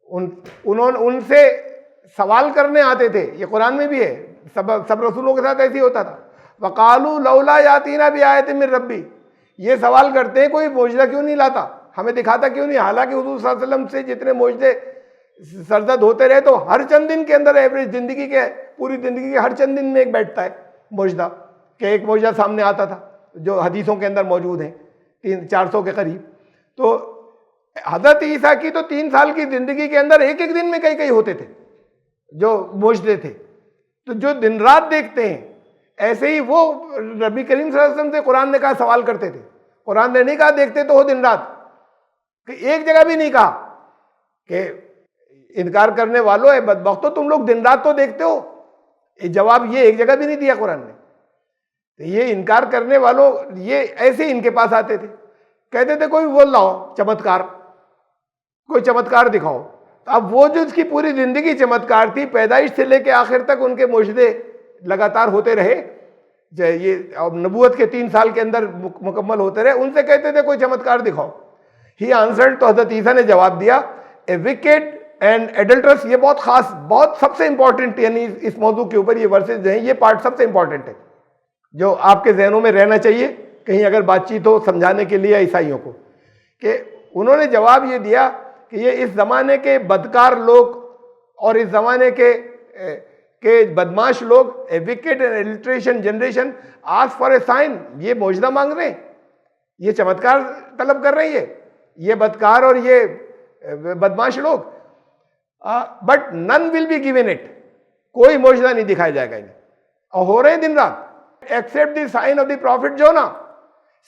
उन्होंने उनसे सवाल करने आते थे, ये कुरान में भी है, सब रसूलों के साथ ऐसे ही होता था। वकालू लौला यातीना भी आयत मिर रब्बी, ये सवाल करते हैं कोई मोजदा क्यों नहीं लाता, हमें दिखाता क्यों नहीं, हालांकि हुजूर सल्लल्लाहु अलैहि वसल्लम से जितने मोजदे सरजद होते रहे, तो हर चंद दिन के अंदर एवरेज जिंदगी के, पूरी जिंदगी के हर चंद दिन में एक बैठता है मोजदा, कि एक मोजदा सामने आता था जो हदीसों के अंदर मौजूद हैं 300-400 के करीब। तो हजरत ईसा की तो 3 साल की जिंदगी के अंदर एक एक दिन में कई कई होते थे जो मोजदे थे। तो जो दिन रात देखते हैं, ऐसे ही वो नबी करीम सल्लल्लाहु अलैहि वसल्लम से कुरान ने कहा सवाल करते थे। कुरान ने नहीं कहा देखते तो हो दिन रात, कि एक जगह भी नहीं कहा कि इनकार करने वालों है बदबख्तो, तुम लोग दिन रात तो देखते हो, जवाब ये एक जगह भी नहीं दिया कुरान ने। तो ये इनकार करने वालों, ये ऐसे ही इनके पास आते थे, कहते थे कोई बोल लाओ चमत्कार, कोई चमत्कार दिखाओ। अब वो जो उसकी पूरी जिंदगी चमत्कार थी, पैदाइश से लेके आखिर तक उनके मुजदे लगातार होते रहे, ये नबूवत के 3 साल के अंदर मुकम्मल होते रहे, उनसे कहते थे कोई चमत्कार दिखाओ। ही आंसर्ड, तो हजरत ईसा ने जवाब दिया, ए विकेड एंड एडल्टरस, ये बहुत खास, बहुत सबसे इंपॉर्टेंट, यानी इस मौजू के ऊपर ये वर्सेज जो है ये पार्ट सबसे इंपॉर्टेंट है जो आपके जहनों में रहना चाहिए कहीं अगर बातचीत हो समझाने के लिए ईसाइयों को, कि उन्होंने जवाब ये दिया कि ये इस ज़माने के बदकार लोग और इस ज़माने के बदमाश लोग, a wicked and adulteration generation ask for a sign, ये मौजदा मांग रहे हैं, ये चमत्कार तलब कर रही है, ये बदकार और ये बदमाश लोग, but none will be given it, कोई मौजदा नहीं दिखाया जाएगा इन्हें। और हो रहे हैं दिन रात। Except the sign of the profit Jonah,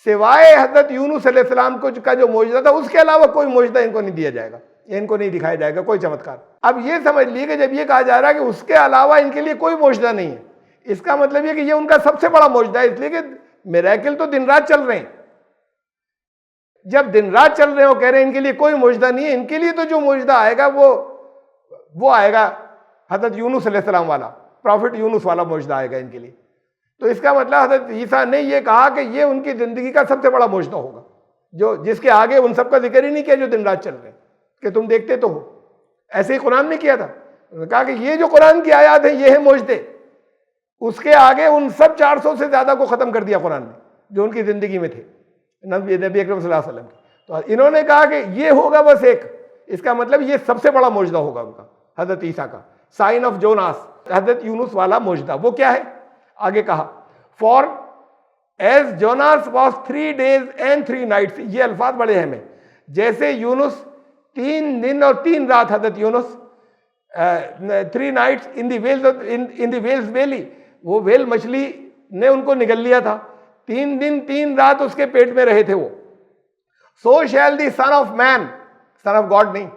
सिवाय हजरत यूनुस अलैहिस्सलाम को का जो मौजूदा था उसके अलावा कोई मौजूदा इनको नहीं दिया जाएगा, इनको नहीं दिखाया जाएगा कोई चमत्कार। अब ये समझ लीजिए कि जब ये कहा जा रहा है कि उसके अलावा इनके लिए कोई मौजूदा नहीं है, इसका मतलब ये कि ये उनका सबसे बड़ा मौजूदा है, इसलिए कि मिरेकल तो दिन रात चल रहे हैं। जब दिन रात चल रहे हो कह रहे हैं इनके लिए कोई मौजूदा नहीं है, इनके लिए तो जो मौजूदा आएगा वो आएगा हजरत यूनुस अलैहिस्सलाम वाला, प्रॉफिट यूनुस वाला मौजूदा आएगा इनके लिए। तो इसका मतलब हजरत ईसा ने यह कहा कि ये उनकी जिंदगी का सबसे बड़ा मौजूदा होगा, जो जिसके आगे उन सब का जिक्र ही नहीं किया जो दिन रात चल रहे हैं, कि तुम देखते तो हो। ऐसे ही कुरान ने किया था, कहा कि ये जो कुरान की आयत है ये है मौजूदे, उसके आगे उन सब 400 से ज्यादा को खत्म कर दिया कुरान ने जो उनकी जिंदगी में थे नबी अकरम सल्लल्लाहु अलैहि वसल्लम के। तो इन्होंने कहा कि ये होगा बस एक, इसका मतलब ये सबसे बड़ा मौजूदा होगा उनका, हजरत ईसा का साइन ऑफ जोनास, हजरत यूनुस वाला मौजूदा। वो क्या है? आगे कहा for as Jonas was 3 days and 3 nights, ये अल्फाज बड़े अहम हैं। जैसे यूनुस 3 दिन और 3 रात, हजरत यूनुस 3 nights in the whale's belly, वो वेल मछली ने उनको निगल लिया था, 3 दिन 3 रात उसके पेट में रहे थे वो। So shall the son of man, son of God नहीं,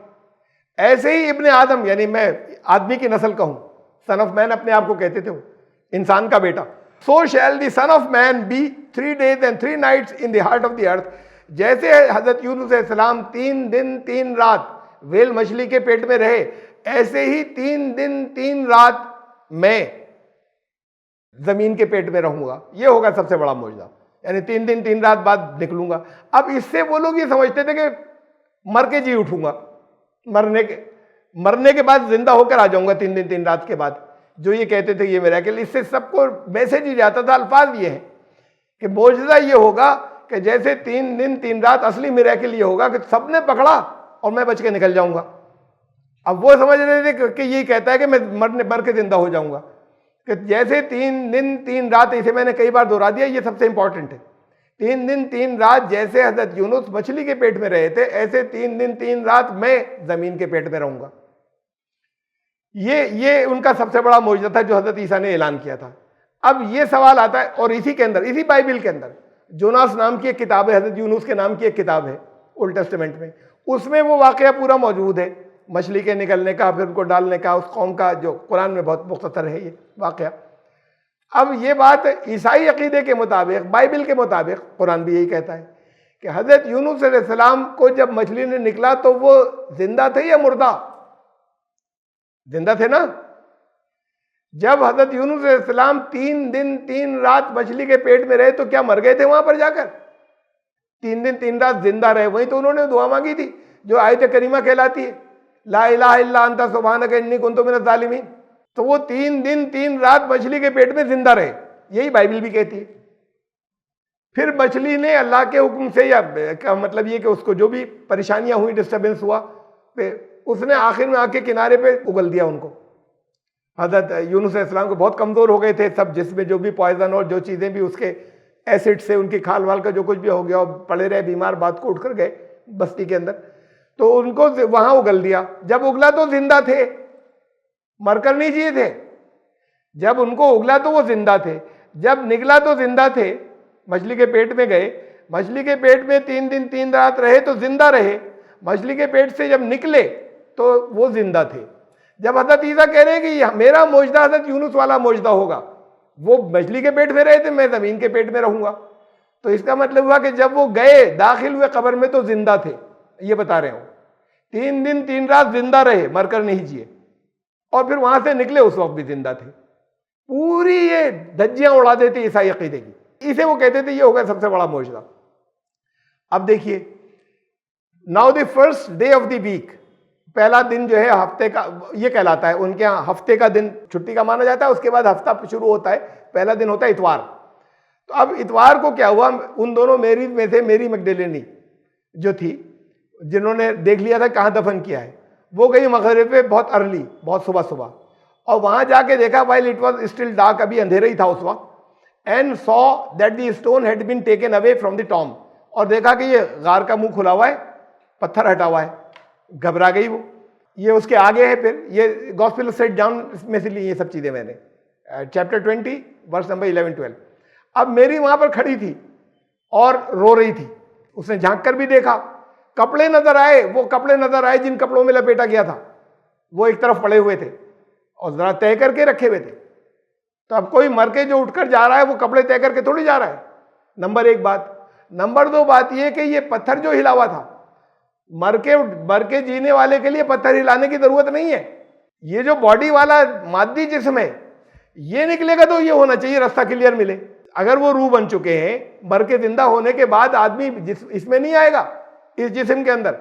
ऐसे ही इब्ने आदम, यानी मैं आदमी की नस्ल का हूं, सन ऑफ मैन अपने आप को कहते थे वो, इंसान का बेटा। So shall the son of man be 3 days and 3 nights in the heart of the earth, जैसे हजरत यूनुस अलैहिस्सलाम 3 दिन 3 रात वेल मछली के पेट में रहे, ऐसे ही 3 दिन 3 रात मैं जमीन के पेट में रहूंगा। ये होगा सबसे बड़ा मौजूदा, यानी 3 दिन 3 रात बाद निकलूंगा। अब इससे वो लोग ये समझते थे कि मर के जी उठूंगा, मरने के बाद जिंदा होकर आ जाऊंगा 3 दिन 3 रात के बाद, जो ये कहते थे ये मिरेकल। इससे सबको मैसेज ही जाता था, अल्फाज ये है कि मौजूदा ये होगा कि जैसे 3 दिन 3 रात, असली मिरेकल ये होगा कि सबने पकड़ा और मैं बच के निकल जाऊंगा। अब वो समझ रहे थे कि ये कहता है कि मैं मर के जिंदा हो जाऊंगा, कि जैसे 3 दिन 3 रात, इसे मैंने कई बार दोहरा दिया, ये सबसे इंपॉर्टेंट है। 3 दिन 3 रात जैसे हजरत यूनुस मछली के पेट में रहे थे, ऐसे 3 दिन 3 रात मैं जमीन के पेट में रहूंगा। ये उनका सबसे बड़ा मौजूदा था जो हजरत ईसा ने ऐलान किया था। अब ये सवाल आता है, और इसी के अंदर, इसी बाइबल के अंदर जोनास नाम की एक किताब है, हजरत यूनुस के नाम की एक किताब है ओल्ड टेस्टामेंट में, उसमें वो वाकया पूरा मौजूद है, मछली के निकलने का, फिर उनको डालने का, उस कौम का, जो कुरान में बहुत मुख्तसर है ये वाकया। अब ये बात ईसाई अकीदे के मुताबिक, बाइबल के मुताबिक, कुरान भी यही कहता है कि हजरत यूनुस अलैहिस्सलाम को जब मछली ने निकला तो वो जिंदा थे या मुर्दा? जिंदा थे ना। जब हजरत यूनुस अलैहिस्सलाम 3 दिन 3 रात मछली के पेट में रहे तो क्या मर गए थे वहां पर जाकर? 3 दिन 3 रात जिंदा रहे, वही तो उन्होंने दुआ मांगी थी जो आयत करीमा कहलाती है, ला इलाहा इल्ला अंता सुब्हानक इन्नी कुन्तु मिनज़ ज़ालिमीन। तो वो 3 दिन 3 रात मछली के पेट में जिंदा रहे, यही बाइबल भी कहती है। फिर मछली ने अल्लाह के हुक्म से, या का मतलब ये कि उसको जो भी परेशानियां हुई, डिस्टर्बेंस हुआ, उसने आखिर में आके किनारे पे उगल दिया उनको। हजरत यूनुस अलैहिस्सलाम को बहुत कमजोर हो गए थे सब, जिसमें जो भी पॉइजन और जो चीजें भी उसके एसिड से उनकी खाल वाल का जो कुछ भी हो गया, और पड़े रहे बीमार, बात को उठ कर गए बस्ती के अंदर, तो उनको वहां उगल दिया। जब उगला तो जिंदा थे, मरकर नहीं जिए थे। जब उनको उगला तो वो जिंदा थे, जब निकला तो जिंदा थे, मछली के पेट में गए, मछली के पेट में 3 दिन 3 रात रहे तो जिंदा रहे, मछली के पेट से जब निकले तो वो जिंदा थे। जब हजरत ईसा कह रहे हैं कि मेरा मौजूदा हजरत यूनुस वाला मौजूदा होगा, वो मछली के पेट में रहे थे, मैं जमीन के पेट में रहूंगा, तो इसका मतलब हुआ कि जब वो गए, दाखिल हुए कब्र में तो जिंदा थे, ये बता रहे हो। 3 दिन 3 रात जिंदा रहे, मरकर नहीं जिए, और फिर वहां से निकले उस वक्त भी जिंदा थे। पूरी ये धज्जियां उड़ा देते ईसाई अकीदे की, इसे वो कहते थे ये होगा सबसे बड़ा मौजूदा। अब देखिए, now the first day of the week, पहला दिन जो है हफ्ते का, ये कहलाता है उनके यहाँ, हफ्ते का दिन छुट्टी का माना जाता है, उसके बाद हफ्ता शुरू होता है, पहला दिन होता है इतवार। तो अब इतवार को क्या हुआ, उन दोनों मेरी में से मेरी मगदलेनी जो थी, जिन्होंने देख लिया था कहाँ दफन किया है, वो गई मगरिब पे बहुत अर्ली, बहुत सुबह सुबह, और वहां जाके देखा while it was still dark, अभी अंधेरा ही था उस वक्त, and saw that the stone had been taken away from the tomb, और देखा कि ये गार का मुंह खुला हुआ है, पत्थर हटा हुआ है। घबरा गई वो। ये उसके आगे है, फिर ये गॉस्पेल ऑफ सेंट जॉन में से ली ये सब चीजें मैंने, चैप्टर 20 वर्स नंबर 11-12। अब मेरी वहां पर खड़ी थी और रो रही थी। उसने झांक कर भी देखा, कपड़े नजर आए, वो कपड़े नजर आए जिन कपड़ों में लपेटा गया था, वो एक तरफ पड़े हुए थे और जरा तय करके रखे हुए थे। तो अब कोई मर के जो उठकर जा रहा है वो कपड़े तय करके थोड़ी जा रहा है। नंबर 1 बात। नंबर 2 बात ये कि ये पत्थर जो हिला हुआ था, मर के जीने वाले के लिए पत्थर हिलाने की जरूरत नहीं है। ये जो बॉडी वाला मादी जिस्म है, ये निकलेगा तो ये होना चाहिए रास्ता क्लियर मिले। अगर वो रूह बन चुके हैं, मर के जिंदा होने के बाद आदमी इसमें नहीं आएगा, इस जिस्म के अंदर।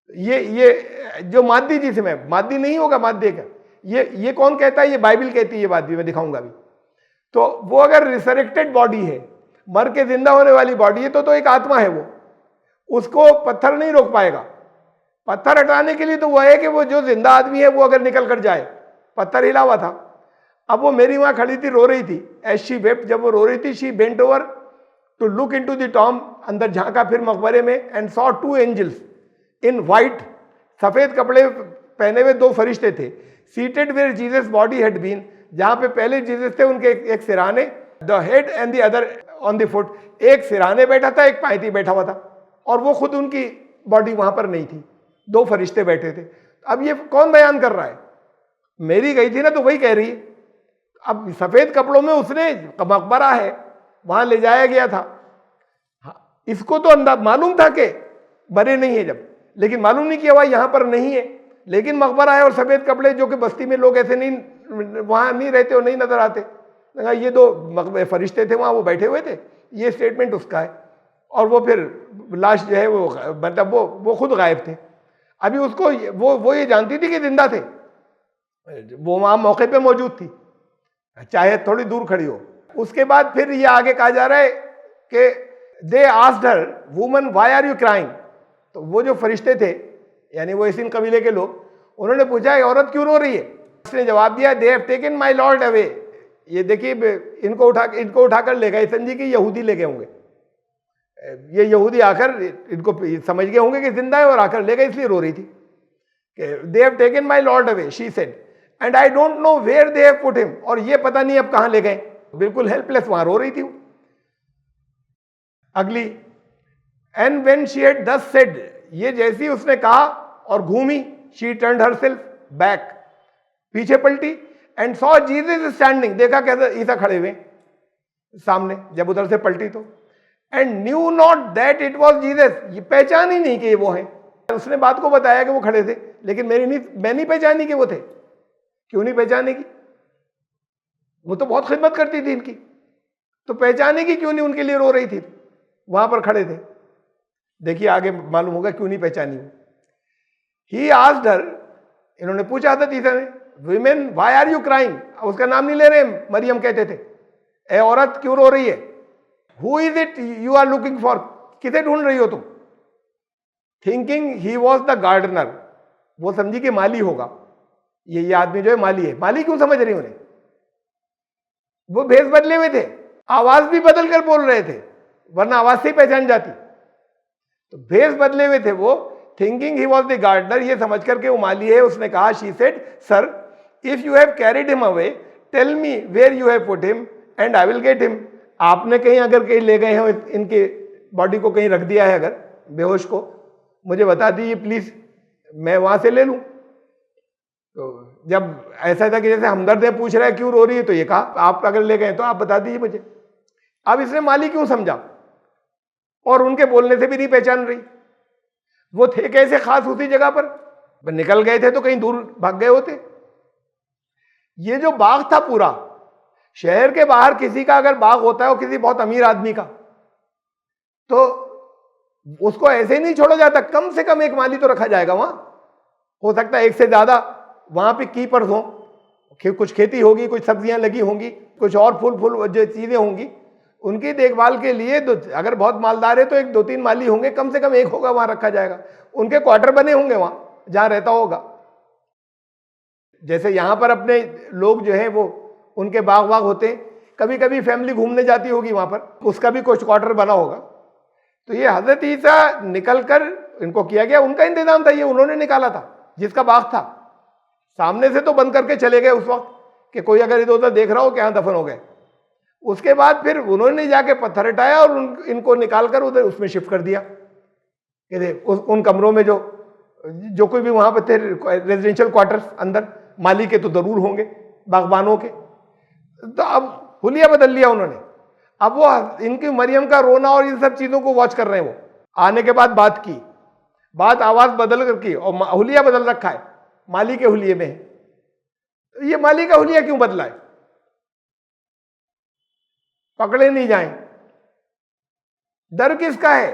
ये जो मादी जिस्म है, मादी नहीं होगा, मादे का। ये कौन कहता है? ये बाइबल कहती है, ये बात भी मैं दिखाऊंगा अभी। तो वो अगर रिसरेक्टेड बॉडी है, मर के जिंदा होने वाली बॉडी है, तो एक आत्मा है वो, उसको पत्थर नहीं रोक पाएगा। पत्थर हटाने के लिए तो वो है कि वो जो जिंदा आदमी है वो अगर निकल कर जाए। पत्थर हिला हुआ था। अब वो मेरी वहां खड़ी थी, रो रही थी। एज शी वेप्ट, जब वो रो रही थी, she bent over to look into the tomb, अंदर झांका फिर मकबरे में, and saw 2 angels in white, सफेद कपड़े पहने हुए 2 फरिश्ते थे, seated where Jesus body had been, जहां पे पहले जीसस थे उनके एक सिराने, the head and the other on the foot, एक सिराने बैठा था, एक पायती बैठा हुआ था, और वो खुद उनकी बॉडी वहां पर नहीं थी, 2 फरिश्ते बैठे थे। अब ये कौन बयान कर रहा है? मेरी गई थी ना, तो वही कह रही है। अब सफेद कपड़ों में उसने, मकबरा है, वहां ले जाया गया था। इसको तो अंदाज मालूम था कि मरे नहीं है जब, लेकिन मालूम नहीं किया हुआ यहां पर नहीं है, लेकिन मकबरा है और सफेद कपड़े, जो कि बस्ती में लोग ऐसे नहीं, वहां नहीं रहते और नहीं नजर आते। ये 2 फरिश्ते थे वहां, वो बैठे हुए थे, ये स्टेटमेंट उसका है। और वो फिर लाश जो है वो, मतलब वो खुद गायब थे। अभी उसको वो ये जानती थी कि जिंदा थे, वो वहां मौके पे मौजूद थी, चाहे थोड़ी दूर खड़ी हो। उसके बाद फिर ये आगे कहा जा रहा है कि they asked her, woman why are you crying. तो वो जो फरिश्ते थे, यानी वो इसिन कबीले के लोग, उन्होंने पूछा औरत क्यों रो रही है? उसने जवाब दिया, दे have taken my Lord away. ये देखिए, इनको उठाकर ले गए। संजी की यहूदी ले गए होंगे, ये यहूदी आकर इनको समझ गए होंगे कि जिंदा है और आकर ले गए, इसलिए रो रही थी। They have taken my Lord away, she said, and I don't know where they have put him. और ये पता नहीं अब कहां ले गए, बिल्कुल हेल्पलेस वहां रो रही थी वो। अगली, एंड व्हेन शी हैड दस सेड, ये जैसी उसने कहा और घूमी, शी टर्न्ड हरसेल्फ बैक, पीछे पलटी, एंड सॉ जीसस स्टैंडिंग, देखा कैसे ईसा खड़े हुए सामने, जब उधर से पलटी तो, and new not that it was Jesus, ये पहचान ही नहीं कि ये वो है। उसने बात को बताया कि वो खड़े थे, लेकिन मैं नहीं पहचानी कि वो थे। क्यों नहीं पहचानेगी? वो तो बहुत खिदमत करती थी इनकी, तो पहचानेगी क्यों नहीं? उनके लिए रो रही थी, वहां पर खड़े थे। देखिए आगे मालूम होगा क्यों नहीं पहचानी। ही आस्क्ड हर, इन्होंने पूछा था तीसरे ने, women why are you crying. उसका नाम नहीं ले रहे, मरियम कहते थे, ए औरत क्यों रो रही है? Who is it you are looking for, किसे ढूंढ रही हो तुम? Thinking he was the gardener, वो समझी कि माली होगा, ये आदमी जो है माली है। माली क्यों समझ रही उन्हें? वो भेष बदले हुए थे, आवाज भी बदल कर बोल रहे थे, वरना आवाज से ही पहचान जाती। तो भेष बदले हुए थे वो, thinking he was the gardener, ये समझ करके वो माली है। उसने कहा, she said, sir if you have carried him away tell me where you have put him and I will get him. आपने कहीं अगर कहीं ले गए हो, इनके बॉडी को कहीं रख दिया है अगर बेहोश को, मुझे बता दीजिए प्लीज, मैं वहां से ले लूं। तो जब ऐसा था कि जैसे हमदर्द पूछ रहा है क्यों रो रही है, तो ये कहा आप अगर ले गए तो आप बता दीजिए मुझे। अब इसने माली क्यों समझा, और उनके बोलने से भी नहीं पहचान रही। वो थे कैसे खास उसी जगह पर, निकल गए थे तो कहीं दूर भाग गए होते। ये जो बाग था पूरा, शहर के बाहर किसी का अगर बाग होता है, और किसी बहुत अमीर आदमी का, तो उसको ऐसे ही नहीं छोड़ा जाता, कम से कम एक माली तो रखा जाएगा वहां। हो सकता है एक से ज्यादा वहां पे कीपर्स हो, कुछ खेती होगी, कुछ सब्जियां लगी होंगी, कुछ और फूल जो चीजें होंगी, उनकी देखभाल के लिए अगर बहुत मालदार है तो 1-2-3 माली होंगे, कम से कम एक होगा वहां रखा जाएगा। उनके क्वार्टर बने होंगे वहां जहां रहता होगा। जैसे यहां पर अपने लोग जो है वो उनके बाग वाग होते हैं, कभी कभी फैमिली घूमने जाती होगी वहां पर, उसका भी कुछ क्वार्टर बना होगा। तो ये हजरत ईसा निकल कर इनको किया गया, उनका इंतजाम था, ये उन्होंने निकाला था जिसका बाग था। सामने से तो बंद करके चले गए उस वक्त कि कोई अगर इधर उधर देख रहा हो कि यहाँ दफन हो गए। उसके बाद फिर उन्होंने जाके पत्थर हटाया और इनको निकाल कर उधर उसमें शिफ्ट कर दिया कि देख उन कमरों में जो कोई भी वहां पर थे रेजिडेंशियल क्वार्टर्स अंदर, माली के तो जरूर होंगे, बागबानों के, तो अब हुलिया बदल लिया उन्होंने। अब वो इनकी मरियम का रोना और इन सब चीजों को वॉच कर रहे हैं। वो आने के बाद बात की, बात आवाज बदल कर की और हुलिया बदल रखा है, माली के हुलिये में है। ये माली का हुलिया क्यों बदला है? पकड़े नहीं जाए, डर किसका है?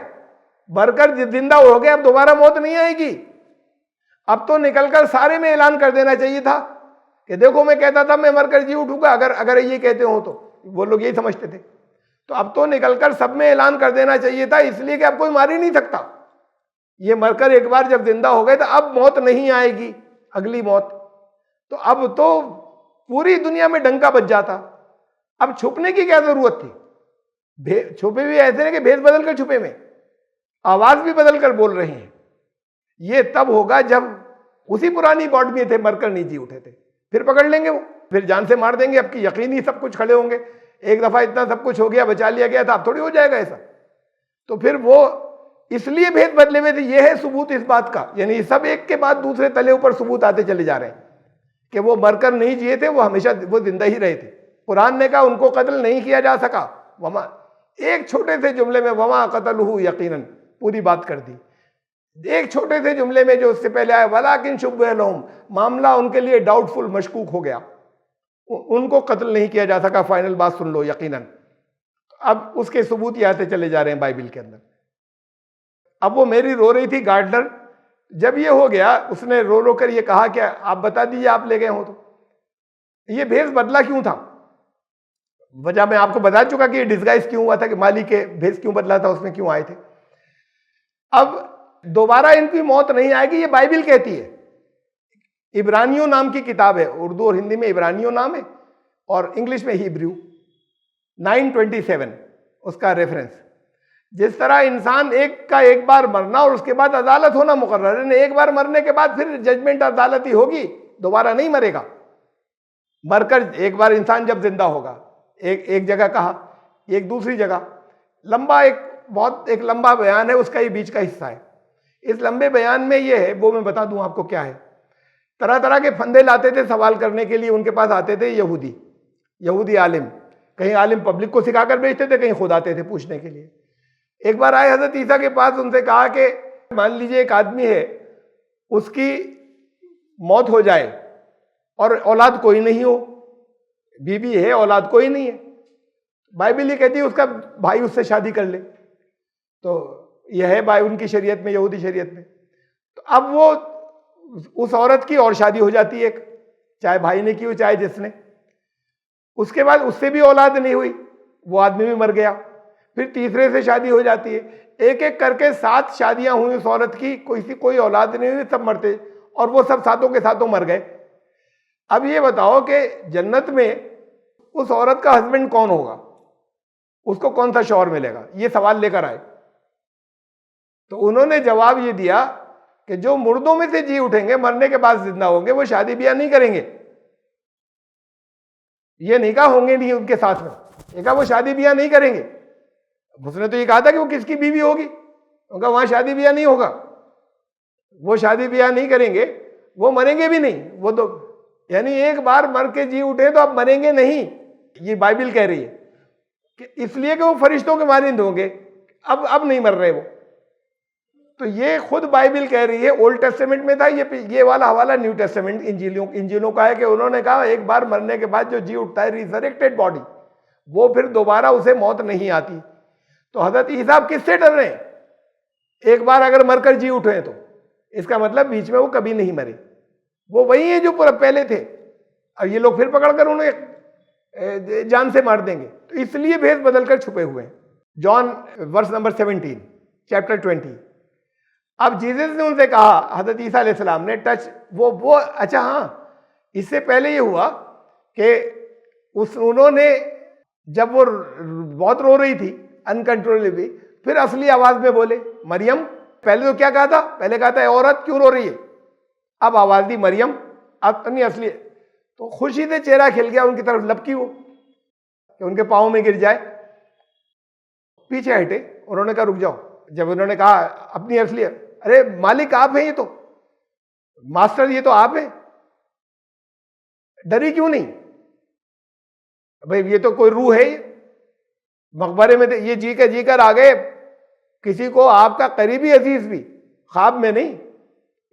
मरकर जिंदा हो गए, अब दोबारा मौत नहीं आएगी। अब तो निकलकर सारे में ऐलान कर देना चाहिए था कि देखो मैं कहता था मैं मरकर जी उठूंगा, अगर ये कहते हो तो वो लोग यही समझते थे। तो अब तो निकलकर सब में ऐलान कर देना चाहिए था, इसलिए कि अब कोई मार ही नहीं सकता। ये मरकर एक बार जब जिंदा हो गए तो अब मौत नहीं आएगी, अगली मौत। तो अब तो पूरी दुनिया में डंका बज जाता। अब छुपने की क्या जरूरत थी? छुपे भी ऐसे नहीं कि भेष बदल कर छुपे में, आवाज भी बदल कर बोल रहे हैं। ये तब होगा जब उसी पुरानी बॉडी में थे, मरकर नहीं जी उठे थे, फिर पकड़ लेंगे वो, फिर जान से मार देंगे। अब की यकीनी सब कुछ खड़े होंगे, एक दफा इतना सब कुछ हो गया, बचा लिया गया था, अब थोड़ी हो जाएगा ऐसा। तो फिर वो इसलिए भेद बदले में थे। ये है सबूत इस बात का, यानी सब एक के बाद दूसरे तले ऊपर सबूत आते चले जा रहे हैं कि वो मरकर नहीं जिए थे, वो हमेशा वो जिंदा ही रहे थे। कुरान ने कहा उनको कत्ल नहीं किया जा सका, वमा एक छोटे से जुमले में वमा कतलहु यकीनन पूरी बात कर दी। एक छोटे से जुमले में जो उससे पहले आया वलाकिन शुब्बिह लहुम, मामला उनके लिए डाउटफुल मशकूक हो गया, उनको कत्ल नहीं किया जा सका। फाइनल बात सुन लो यकीनन। अब उसके सबूत आते चले जा रहे हैं बाइबल के अंदर। अब वो मेरी रो रही थी गार्डनर, जब ये हो गया उसने रो रो कर ये कहा कि आप बता दीजिए आप ले गए हो तो ये भेष बदला क्यों था? वजह मैं आपको बता चुका कि ये डिस्गाइज क्यों हुआ था, कि माली के भेष क्यों बदला था, उसमें क्यों आए थे। अब दोबारा इनकी मौत नहीं आएगी, ये बाइबल कहती है। इब्रानियों नाम की किताब है, उर्दू और हिंदी में इब्रानियों नाम है और इंग्लिश में हिब्रू, 927 उसका रेफरेंस। जिस तरह इंसान एक बार मरना और उसके बाद अदालत होना मुकर्रर है, एक बार मरने के बाद फिर जजमेंट अदालत ही होगी, दोबारा नहीं मरेगा। मरकर एक बार इंसान जब जिंदा होगा, एक जगह कहा, एक दूसरी जगह, लंबा एक लंबा बयान है, उसका ये बीच का हिस्सा है। इस लंबे बयान में ये है, वो मैं बता दूं आपको क्या है। तरह तरह के फंदे लाते थे सवाल करने के लिए, उनके पास आते थे यहूदी आलिम। कहीं आलिम पब्लिक को सिखाकर भेजते थे, कहीं खुद आते थे पूछने के लिए। एक बार आए हजरत ईसा के पास, उनसे कहा कि मान लीजिए एक आदमी है, उसकी मौत हो जाए और औलाद कोई नहीं हो, बीबी है औलाद कोई नहीं है, बाइबल ये कहती है उसका भाई उससे शादी कर ले। तो यह है भाई उनकी शरीयत में, यहूदी शरीयत में। तो अब वो उस औरत की और शादी हो जाती है, चाहे भाई ने की हो चाहे जिसने। उसके बाद उससे भी औलाद नहीं हुई, वो आदमी भी मर गया। फिर तीसरे से शादी हो जाती है, एक एक करके 7 शादियां हुई उस औरत की, कोई औलाद नहीं हुई, सब मरते, और वो सब सातों के सातों मर गए। अब ये बताओ कि जन्नत में उस औरत का हस्बैंड कौन होगा, उसको कौन सा शौहर मिलेगा? ये सवाल लेकर आए। तो उन्होंने जवाब ये दिया कि जो मुर्दों में से जी उठेंगे, मरने के बाद जिंदा होंगे, वो शादी ब्याह नहीं करेंगे, ये निकाह होंगे नहीं उनके साथ में, ये कहा वो शादी ब्याह नहीं करेंगे। उसने तो ये कहा था कि वो किसकी बीवी होगी, उनका वहां शादी ब्याह नहीं होगा, वो शादी ब्याह नहीं करेंगे, वो मरेंगे भी नहीं। वो तो यानी एक बार मर के जी उठे तो अब मरेंगे नहीं, ये बाइबल कह रही है कि इसलिए कि वो फरिश्तों के मानिंद होंगे, अब नहीं मर रहे वो। तो ये खुद बाइबल कह रही है। ओल्ड टेस्टामेंट में था ये वाला हवाला न्यू टेस्टामेंट इंजीलों का है कि उन्होंने कहा एक बार मरने के बाद जो जी उठता है रिजरेक्टेड बॉडी, वो फिर दोबारा उसे मौत नहीं आती। तो हजरत ईसा किससे डर रहे हैं? एक बार अगर मरकर जी उठे तो इसका मतलब बीच में वो कभी नहीं मरे, वो वही है जो पहले थे। अब ये लोग फिर पकड़कर उन्हें जान से मार देंगे, तो इसलिए भेष बदलकर छुपे हुए हैं। John verse number 17 chapter 20। अब जीसस ने उनसे कहा, हजरत ईसा अलैहिस्सलाम ने टच वो अच्छा हाँ, इससे पहले ये हुआ कि उन्होंने जब वो बहुत रो रही थी अनकंट्रोलेबली, फिर असली आवाज में बोले मरियम। पहले तो क्या कहा था? पहले कहा था औरत क्यों रो रही है, अब आवाज दी मरियम, अब नहीं असली। तो खुशी से चेहरा खिल गया, उनकी तरफ लपकी वो कि उनके पाँव में गिर जाए। पीछे हटे, उन्होंने कहा रुक जाओ। जब उन्होंने कहा अपनी असलियत, अरे मालिक आप हैं, ये तो मास्टर, ये तो आप हैं, डरी क्यों नहीं? भाई ये तो कोई रूह है, ये मकबरे में ये जी कर आ गए। किसी को आपका करीबी अजीज भी ख्वाब में नहीं,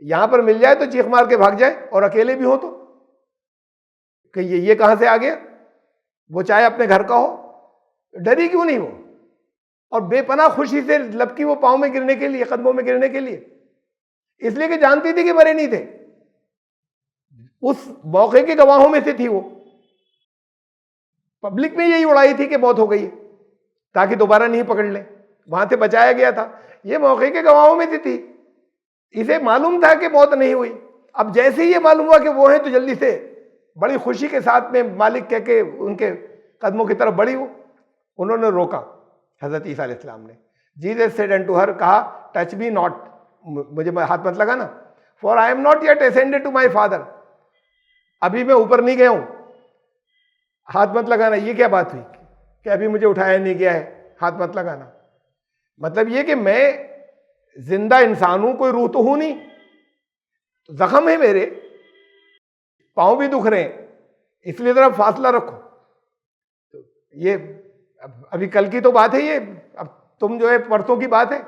यहां पर मिल जाए तो चीख मार के भाग जाए, और अकेले भी हो तो कि ये कहां से आ गया, वो चाहे अपने घर का हो, डरी क्यों नहीं वो? और बेपनाह खुशी से लपकी वो पांव में गिरने के लिए, कदमों में गिरने के लिए, इसलिए कि जानती थी कि मरे नहीं थे। उस मौके के गवाहों में से थी वो। पब्लिक में यही उड़ाई थी कि मौत हो गई ताकि दोबारा नहीं पकड़ ले, वहां से बचाया गया था। ये मौके के गवाहों में से थी, इसे मालूम था कि मौत नहीं हुई। अब जैसे ही ये मालूम हुआ कि वो है, तो जल्दी से बड़ी खुशी के साथ में मालिक कह के उनके कदमों की तरफ बढ़ी। वो उन्होंने रोका, हजरत ईसा अलैहिस्सलाम ने। जीसस सेड अनटू हर, कहा टच मी नॉट, मुझे हाथ मत लगाना, for I am not yet ascended to my father, अभी मैं ऊपर नहीं गया हूं, हाथ मत लगाना। ये क्या बात हुई कि अभी मुझे उठाया नहीं गया है, हाथ मत लगाना? मतलब ये कि मैं जिंदा इंसान हूं, कोई रूह तो हूं नहीं, तो जख्म है मेरे, पांव भी दुख रहे हैं, इसलिए जरा फासला रखो। तो ये अभी कल की तो बात है, ये अब तुम जो है परसों की बात है,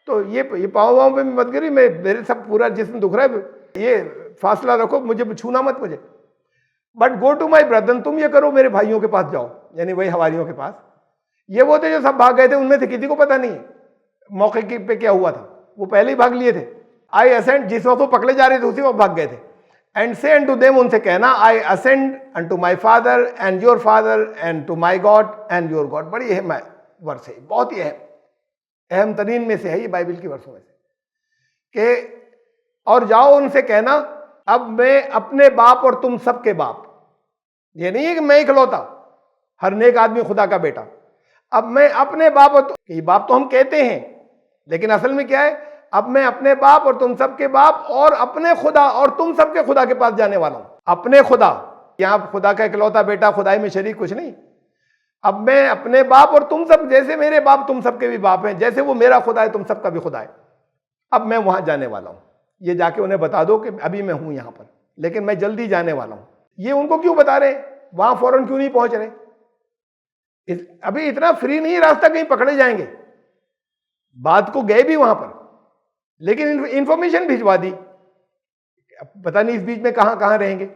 तो ये पाँव वाँव पे मत गिरी, मेरे सब पूरा जिस्म दुख रहा है, ये फासला रखो, मुझे छूना मत मुझे। But go to my brother, तुम ये करो, मेरे भाइयों के पास जाओ, यानी वही हवारियों के पास। ये वो थे जो सब भाग गए थे, उनमें से किसी को पता नहीं है मौके की पे क्या हुआ था, वो पहले ही भाग लिए थे। आई असेंड, जिस वक्त वो पकड़े जा रहे थे उसी वक्त भाग गए थे। एंड से अनटू देम, उनसे कहना, I ascend unto my father and your father and to my God and your God. बड़ी अहम वर्ष है, बहुत ही अहम तरीन में से है ये बाइबल की वर्षों में से। कि और जाओ उनसे कहना, अब मैं अपने बाप और तुम सबके बाप, ये नहीं है कि मैं इकलौता, हर नेक आदमी खुदा का बेटा, अब मैं अपने बाप और ये बाप तो हम कहते हैं, लेकिन असल में क्या है, अब मैं अपने बाप और तुम सबके बाप और अपने खुदा और तुम सबके खुदा के पास जाने वाला हूं। अपने खुदा, यहां खुदा का इकलौता बेटा, खुदाई में शरीक कुछ नहीं। अब मैं अपने बाप और तुम सब, जैसे मेरे बाप तुम सबके भी बाप हैं, जैसे वो मेरा खुदा है तुम सबका भी खुदा है, अब मैं वहां जाने वाला हूं। ये जाके उन्हें बता दो कि अभी मैं हूं यहां पर, लेकिन मैं जल्दी जाने वाला हूं। ये उनको क्यों बता रहे, वहां फौरन क्यों नहीं पहुंच रहे? अभी इतना फ्री नहीं रास्ता, कहीं पकड़े जाएंगे। बात को गए भी वहां पर, लेकिन इंफॉर्मेशन भिजवा दी, पता नहीं इस बीच में कहां कहां रहेंगे।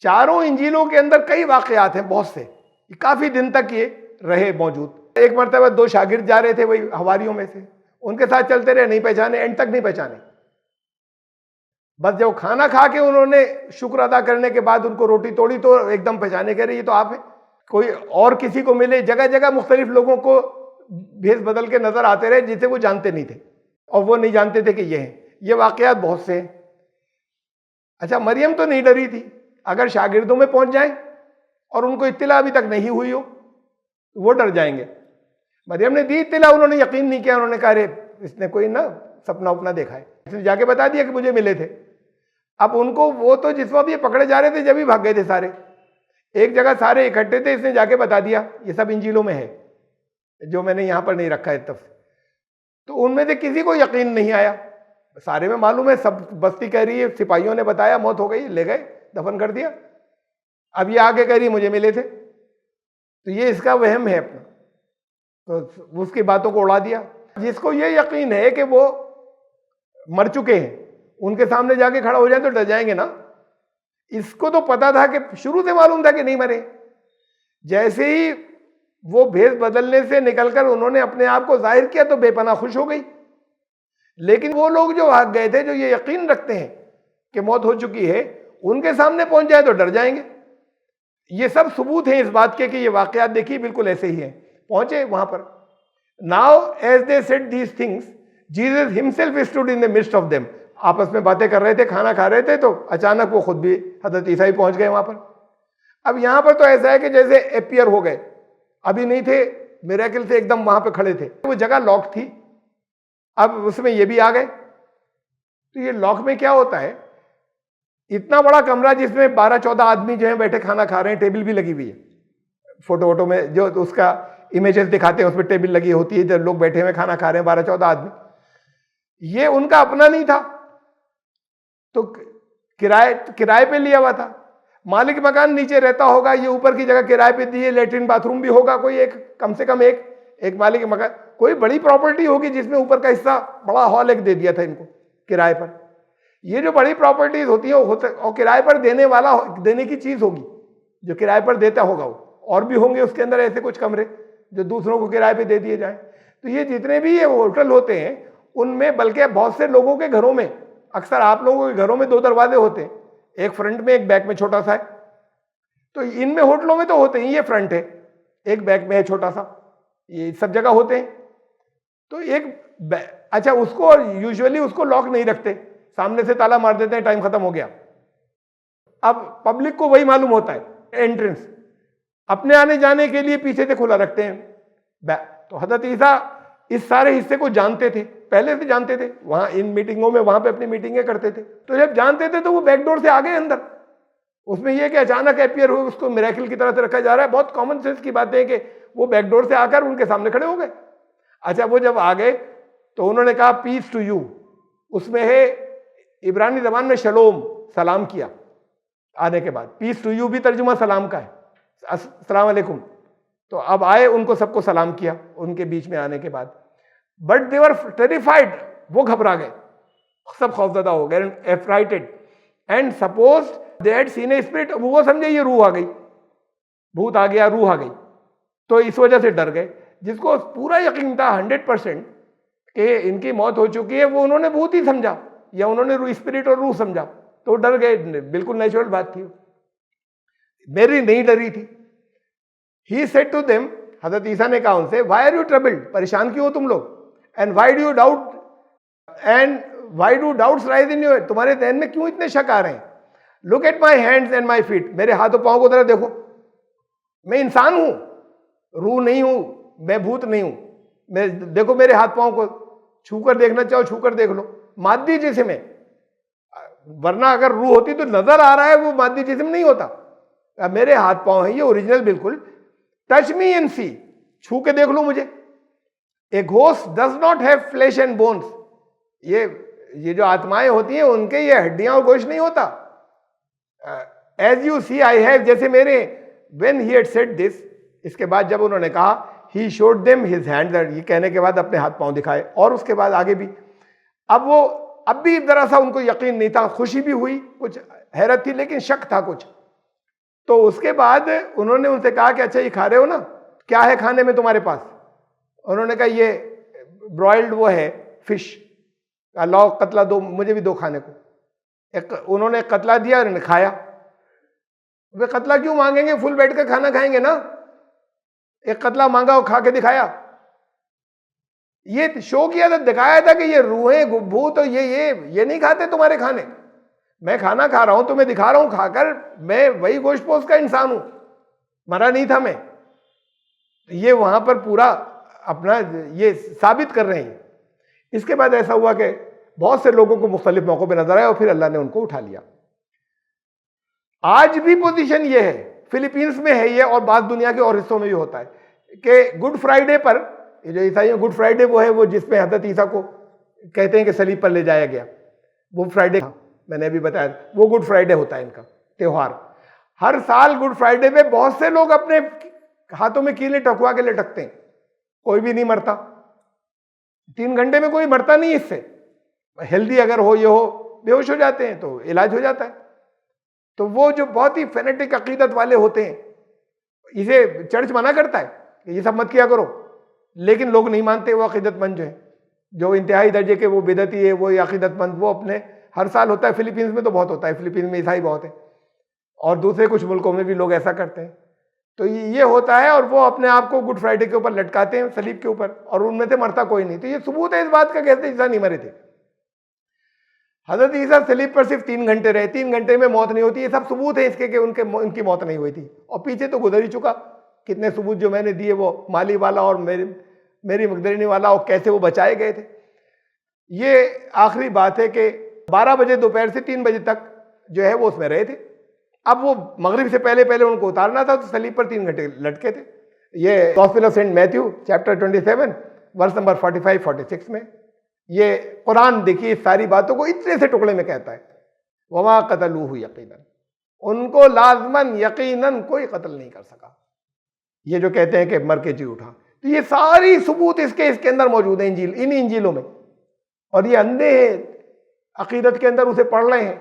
चारों इंजीलों के अंदर कई वाकयात हैं, बहुत से, काफी दिन तक ये रहे मौजूद। एक मरतबा 2 शागिर्द जा रहे थे वही हवारियों में से, उनके साथ चलते रहे, नहीं पहचाने, एंड तक नहीं पहचाने। बस जब खाना खा के उन्होंने शुक्र अदा करने के बाद उनको रोटी तोड़ी तो एकदम पहचाने, कह रहे ये तो आप है। कोई और किसी को मिले, जगह जगह मुख्तलिफ लोगों को भेस बदल के नजर आते रहे जिसे वो जानते नहीं थे, और वो नहीं जानते थे कि ये हैं। ये वाकयात बहुत से हैं। अच्छा, मरियम तो नहीं डरी थी। अगर शागिर्दों में पहुंच जाए और उनको इत्तिला अभी तक नहीं हुई हो, तो वो डर जाएंगे। मरियम ने दी इत्तिला, उन्होंने यकीन नहीं किया, उन्होंने कहा अरे इसने कोई ना सपना उपना देखा है, इसने जाके बता दिया कि मुझे मिले थे। अब उनको, वो तो जिस वक्त ये पकड़े जा रहे थे जब ही भाग गए थे सारे, एक जगह सारे इकट्ठे थे, इसने जाके बता दिया। ये सब इंजीलों में है, जो मैंने यहां पर नहीं रखा है तब। तो उनमें से किसी को यकीन नहीं आया, सारे में मालूम है, सब बस्ती कह रही है सिपाहियों ने बताया मौत हो गई, ले गए दफन कर दिया। अब ये आगे कह रही मुझे मिले थे, तो ये इसका वहम है अपना, तो उसकी बातों को उड़ा दिया। जिसको ये यकीन है कि वो मर चुके हैं, उनके सामने जाके खड़ा हो जाए तो डर जाएंगे ना। इसको तो पता था, कि शुरू से मालूम था कि नहीं मरे। जैसे ही वो भेष बदलने से निकलकर उन्होंने अपने आप को जाहिर किया तो बेपनाह खुश हो गई। लेकिन वो लोग जो भाग गए थे, जो ये यकीन रखते हैं कि मौत हो चुकी है, उनके सामने पहुंच जाए तो डर जाएंगे। ये सब सबूत हैं इस बात के कि ये वाकयात देखिए बिल्कुल ऐसे ही हैं। पहुंचे वहां पर। Now as they said these things, Jesus himself stood in the midst of them. आपस में बातें कर रहे थे, खाना खा रहे थे, तो अचानक वो खुद भी, हजरत ईसा ही पहुंच गए वहां पर। अब यहां पर तो ऐसा है कि जैसे अपीयर हो गए, अभी नहीं थे, मिरेकल से एकदम वहां पे खड़े थे। वो जगह लॉक थी, अब उसमें ये भी आ गए। तो ये लॉक में क्या होता है इतना बड़ा कमरा जिसमें 12-14 आदमी जो है बैठे खाना खा रहे हैं, टेबल भी लगी हुई है। फोटो वोटो में जो उसका इमेजेस दिखाते हैं उसमें टेबल लगी होती है, जब लोग बैठे हुए खाना खा रहे हैं 12-14 आदमी। ये उनका अपना नहीं था, तो किराए पे लिया हुआ था। मालिक मकान नीचे रहता होगा, ये ऊपर की जगह किराए पे दी है, लेटरिन बाथरूम भी होगा कोई एक, कम से कम एक मालिक मकान, कोई बड़ी प्रॉपर्टी होगी जिसमें ऊपर का हिस्सा बड़ा हॉल एक दे दिया था इनको किराए पर। ये जो बड़ी प्रॉपर्टीज होती है और किराए पर देने की चीज होगी जो किराए पर देता होगा वो, और भी होंगे उसके अंदर ऐसे कुछ कमरे जो दूसरों को किराए पे दे दिए जाए। तो ये जितने भी ये होटल होते हैं उनमें, बल्कि बहुत से लोगों के घरों में, अक्सर आप लोगों के घरों में 2 दरवाजे होते हैं, एक फ्रंट में एक बैक में छोटा सा है। तो इनमें होटलों में तो होते ही, ये फ्रंट है, एक बैक में है छोटा सा, ये सब जगह होते हैं। तो अच्छा, उसको यूजुअली उसको लॉक नहीं रखते, सामने से ताला मार देते हैं, टाइम खत्म हो गया। अब पब्लिक को वही मालूम होता है एंट्रेंस, अपने आने जाने के लिए पीछे से खुला रखते हैं। तो हजरत ईसा इस सारे हिस्से को जानते थे, पहले से जानते थे, वहां इन मीटिंगों में वहां पे अपनी मीटिंगें करते थे। तो जब जानते थे तो वो बैकडोर से आ गए अंदर। उसमें यह कि अचानक अपियर हुए, उसको मिरेकल की तरह से रखा जा रहा है। बहुत कॉमन सेंस की बात है कि वो बैकडोर से आकर उनके सामने खड़े हो गए। अच्छा, वो जब आ गए तो उन्होंने कहा पीस टू यू, उसमें है इब्रानी जबान में शलोम, सलाम किया आने के बाद। पीस टू यू भी तर्जुमा सलाम का है, अस्सलाम वालेकुम। तो अब आए, उनको सबको सलाम किया उनके बीच में आने के बाद। बट दे वर टेरिफाइड, वो घबरा गए, सब खौफजदा हो गए, affrighted, and suppose they had seen a spirit. वो समझे ये रूह आ गई, भूत आ गया, रूह आ गई, तो इस वजह से डर गए। जिसको पूरा यकीन था 100% कि इनकी मौत हो चुकी है, वो उन्होंने भूत ही समझा, या उन्होंने स्पिरिट और रूह समझा, तो डर गए। बिल्कुल नेचुरल बात थी। मेरी नहीं डरी थी। He said to them, हजरत ईसा ने कहा उनसे, why are you troubled? परेशान क्यों हो तुम लोग? And why do you doubt? And why do doubts rise in you? तुम्हारे ध्यान में क्यों इतने शक आ रहे हैं? Look at my hands and my feet. मेरे हाथ और पाँव को जरा देखो, मैं इंसान हूं, रूह नहीं हूं, मैं भूत नहीं हूं। मैं देखो मेरे हाथ पाँव को, छूकर देखना चाहो छूकर देख लो, मादी जिस्म है। वरना अगर रूह होती तो नजर आ रहा है, वो मादी जिस्म नहीं होता। अब मेरे हाथ पाँव हैं ये ओरिजिनल बिल्कुल। टच मी एंड सी, छू के देख लो मुझे। A ghost does not have flash and bones. ये जो आत्माएं होती हैं उनके ये हड्डियां और गोश्त नहीं होता। As you see I have, जैसे मेरे। When he had said this, इसके बाद जब उन्होंने कहा, he showed them his hand, ये कहने के बाद अपने हाथ पांव दिखाए, और उसके बाद आगे भी। अब भी जरा सा उनको यकीन नहीं था, खुशी भी हुई, कुछ हैरत थी, लेकिन शक था कुछ। तो उसके बाद उन्होंने उनसे कहा कि अच्छा ये खा रहे हो ना, क्या है खाने में तुम्हारे पास? उन्होंने कहा ये ब्रॉइल्ड वो है फिश, लाओ कतला दो, मुझे भी दो खाने को। उन्होंने कतला दिया और खाया। वे कतला क्यों मांगेंगे, फुल बैठ कर खाना खाएंगे ना। एक कतला मांगा और खा के दिखाया। ये शो किया था, दिखाया था कि ये रूहें भूत ये नहीं खाते तुम्हारे खाने। मैं खाना खा रहा हूं, तो मैं दिखा रहा हूं खाकर, मैं वही गोश्त पोस्ट का इंसान हूं, मरा नहीं था मैं। ये वहां पर पूरा अपना ये साबित कर रहे हैं। इसके बाद ऐसा हुआ कि बहुत से लोगों को मुख्तलिफ मौकों पर नजर आया और फिर अल्लाह ने उनको उठा लिया। आज भी पोजीशन ये है, फिलीपींस में है ये, और बाद दुनिया के और हिस्सों में भी होता है कि गुड फ्राइडे पर, ये जो ईसाई गुड फ्राइडे वो है, वो जिसमें हजरत ईसा को कहते हैं कि सलीब पर ले जाया गया, वो फ्राइडे, मैंने अभी बताया, वो गुड फ्राइडे होता है इनका त्योहार। हर साल गुड फ्राइडे पे बहुत से लोग अपने हाथों में कीलें टकवा के लटकते हैं, कोई भी नहीं मरता। 3 घंटे में कोई मरता नहीं इससे। हेल्दी अगर हो, ये हो, बेहोश हो जाते हैं तो इलाज हो जाता है। तो वो जो बहुत ही फेनेटिक अकीदत वाले होते हैं, इसे चर्च मना करता है कि ये सब मत किया करो, लेकिन लोग नहीं मानते। वो अकीदतमंद जो है, जो इंतहाई दर्जे के वो बिदती है, वो अकीदतमंद, वो अपने हर साल होता है। फिलीपींस में तो बहुत होता है, फिलीपींस में ईसाई बहुत है, और दूसरे कुछ मुल्कों में भी लोग ऐसा करते हैं। तो ये होता है, और वो अपने आप को गुड फ्राइडे के ऊपर लटकाते हैं, सलीब के ऊपर, और उनमें से मरता कोई नहीं। तो ये सबूत है इस बात का, कहते ईसा नहीं मरे थे। हजरत ईसा सलीब पर सिर्फ 3 घंटे रहे, 3 घंटे में मौत नहीं होती। ये सब सबूत है इसके कि उनकी मौत नहीं हुई थी। और पीछे तो गुजर ही चुका, कितने सबूत जो मैंने दिए, वो माली वाला और मेरी मगदरीनी वाला, और कैसे वो बचाए गए थे। ये आखिरी बात है कि 12 बजे दोपहर से 3 बजे तक जो है वो उसमें रहे थे। अब वो मगरिब से पहले पहले उनको उतारना था, तो सलीब पर 3 घंटे लटके थे। ये gospel of Saint Matthew chapter 27 verse number 45-46 में ये कुरान देखिए सारी बातों को इतने से टुकड़े में कहता है, वमा कतलूहु यकीनन, उनको लाजमन यकीनन कोई कत्ल नहीं कर सका। ये जो कहते हैं कि मर के जी उठा, तो ये सारी सबूत इसके अंदर मौजूद है इंजील, इन इंजीलों में। और ये अंधे अकीदत के अंदर उसे पढ़ रहे हैं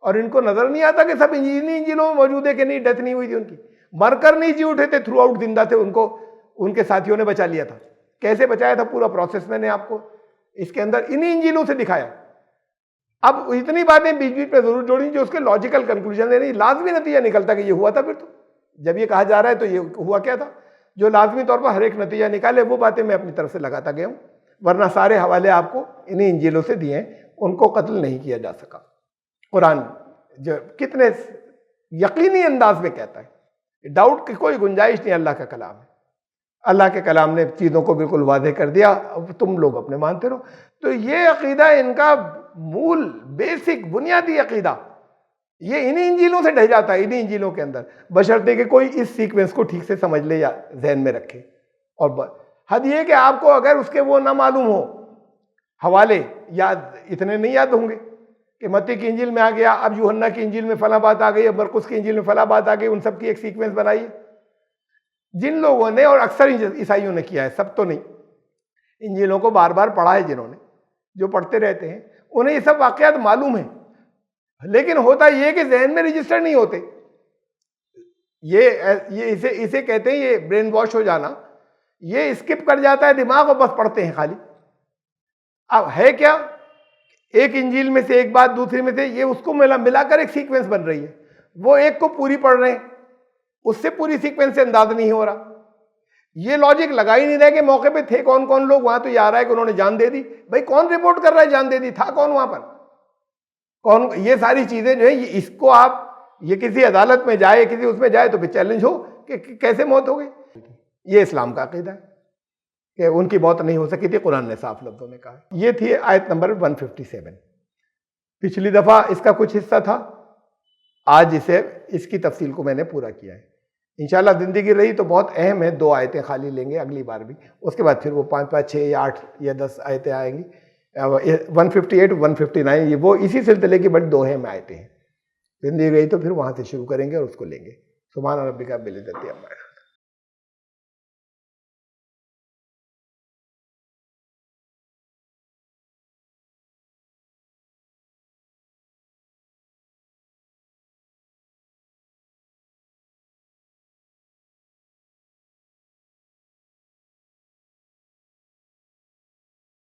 और इनको नजर नहीं आता कि सब इंजीलों में मौजूद है कि नहीं, डेथ नहीं हुई थी उनकी, मरकर नहीं जी उठे थे, थ्रू आउट जिंदा थे, उनको उनके साथियों ने बचा लिया था। कैसे बचाया था पूरा प्रोसेस मैंने आपको इसके अंदर इन्हीं इंजीलों से दिखाया। अब इतनी बातें बीच बीच में जरूर जोड़ी जो उसके लॉजिकल कंक्लूजन है, नहीं लाजमी नतीजा निकलता कि ये हुआ था। फिर तो जब ये कहा जा रहा है तो ये हुआ क्या था, जो लाजमी तौर पर हर एक नतीजा निकाले वो बातें मैं अपनी तरफ से लगाता गया हूँ, वरना सारे हवाले आपको इन्हीं इंजीलों से दिए हैं, उनको कत्ल नहीं किया जा सका। कुरान जो कितने यकीनी अंदाज में कहता है, डाउट की कोई गुंजाइश नहीं, अल्लाह का कलाम है। अल्लाह के कलाम ने चीज़ों को बिल्कुल वादे कर दिया, अब तुम लोग अपने मानते रहो। तो ये अकीदा इनका मूल बेसिक बुनियादी अकीदा ये इन्हीं इंजीलों से ढह जाता है, इन्हीं इंजीलों के अंदर, बशर्ते कि कोई इस सीक्वेंस को ठीक से समझ ले या जहन में रखे। और हद ये कि आपको अगर उसके वो ना मालूम हो, हवाले याद इतने नहीं याद होंगे कि मत्ती की इंजील में आ गया, अब यूहन्ना की इंजील में फला बात आ गई, अब मरकुस की इंजील में फला बात आ गई, उन सब की एक सीक्वेंस बनाई जिन लोगों ने, और अक्सर ईसाइयों ने किया है, सब तो नहीं, इंजीलों को बार बार पढ़ा है जिन्होंने, जो पढ़ते रहते हैं उन्हें ये सब वाकयात मालूम है, लेकिन होता ये कि जहन में रजिस्टर नहीं होते। ये इसे कहते हैं ये ब्रेन वॉश हो जाना, ये स्किप कर जाता है दिमाग और बस पढ़ते हैं खाली। अब है क्या, एक इंजील में से एक बात दूसरी में से ये उसको मिलाकर एक सीक्वेंस बन रही है, वो एक को पूरी पढ़ रहे हैं, उससे पूरी सीक्वेंस से अंदाज नहीं हो रहा। ये लॉजिक लगा ही नहीं रहे कि मौके पे थे कौन कौन लोग वहां, तो ये आ रहा है कि उन्होंने जान दे दी। भाई कौन रिपोर्ट कर रहा है जान दे दी, था कौन वहां पर, कौन, ये सारी चीजें जो है इसको आप ये किसी अदालत में जाए, किसी उसमें जाए तो फिर चैलेंज हो कि कैसे मौत हो गई। ये इस्लाम का अकीदा है कि उनकी मौत नहीं हो सकी थी, कुरान ने साफ लफ्जों में कहा। ये थी आयत नंबर 157। पिछली दफा इसका कुछ हिस्सा था, आज इसकी तफसील को मैंने पूरा किया है। इंशाल्लाह जिंदगी रही तो बहुत अहम है, 2 आयतें खाली लेंगे अगली बार भी, उसके बाद फिर वो 5, 6 या 8 या 10 आयतें आएंगी। 158, 159 ये वो इसी सिलसिले की बड़ी 2 अहम आयतें हैं। जिंदगी रही तो फिर वहां से शुरू करेंगे और उसको लेंगे। सुभान रब्बिका बिल इज्जति अम्मा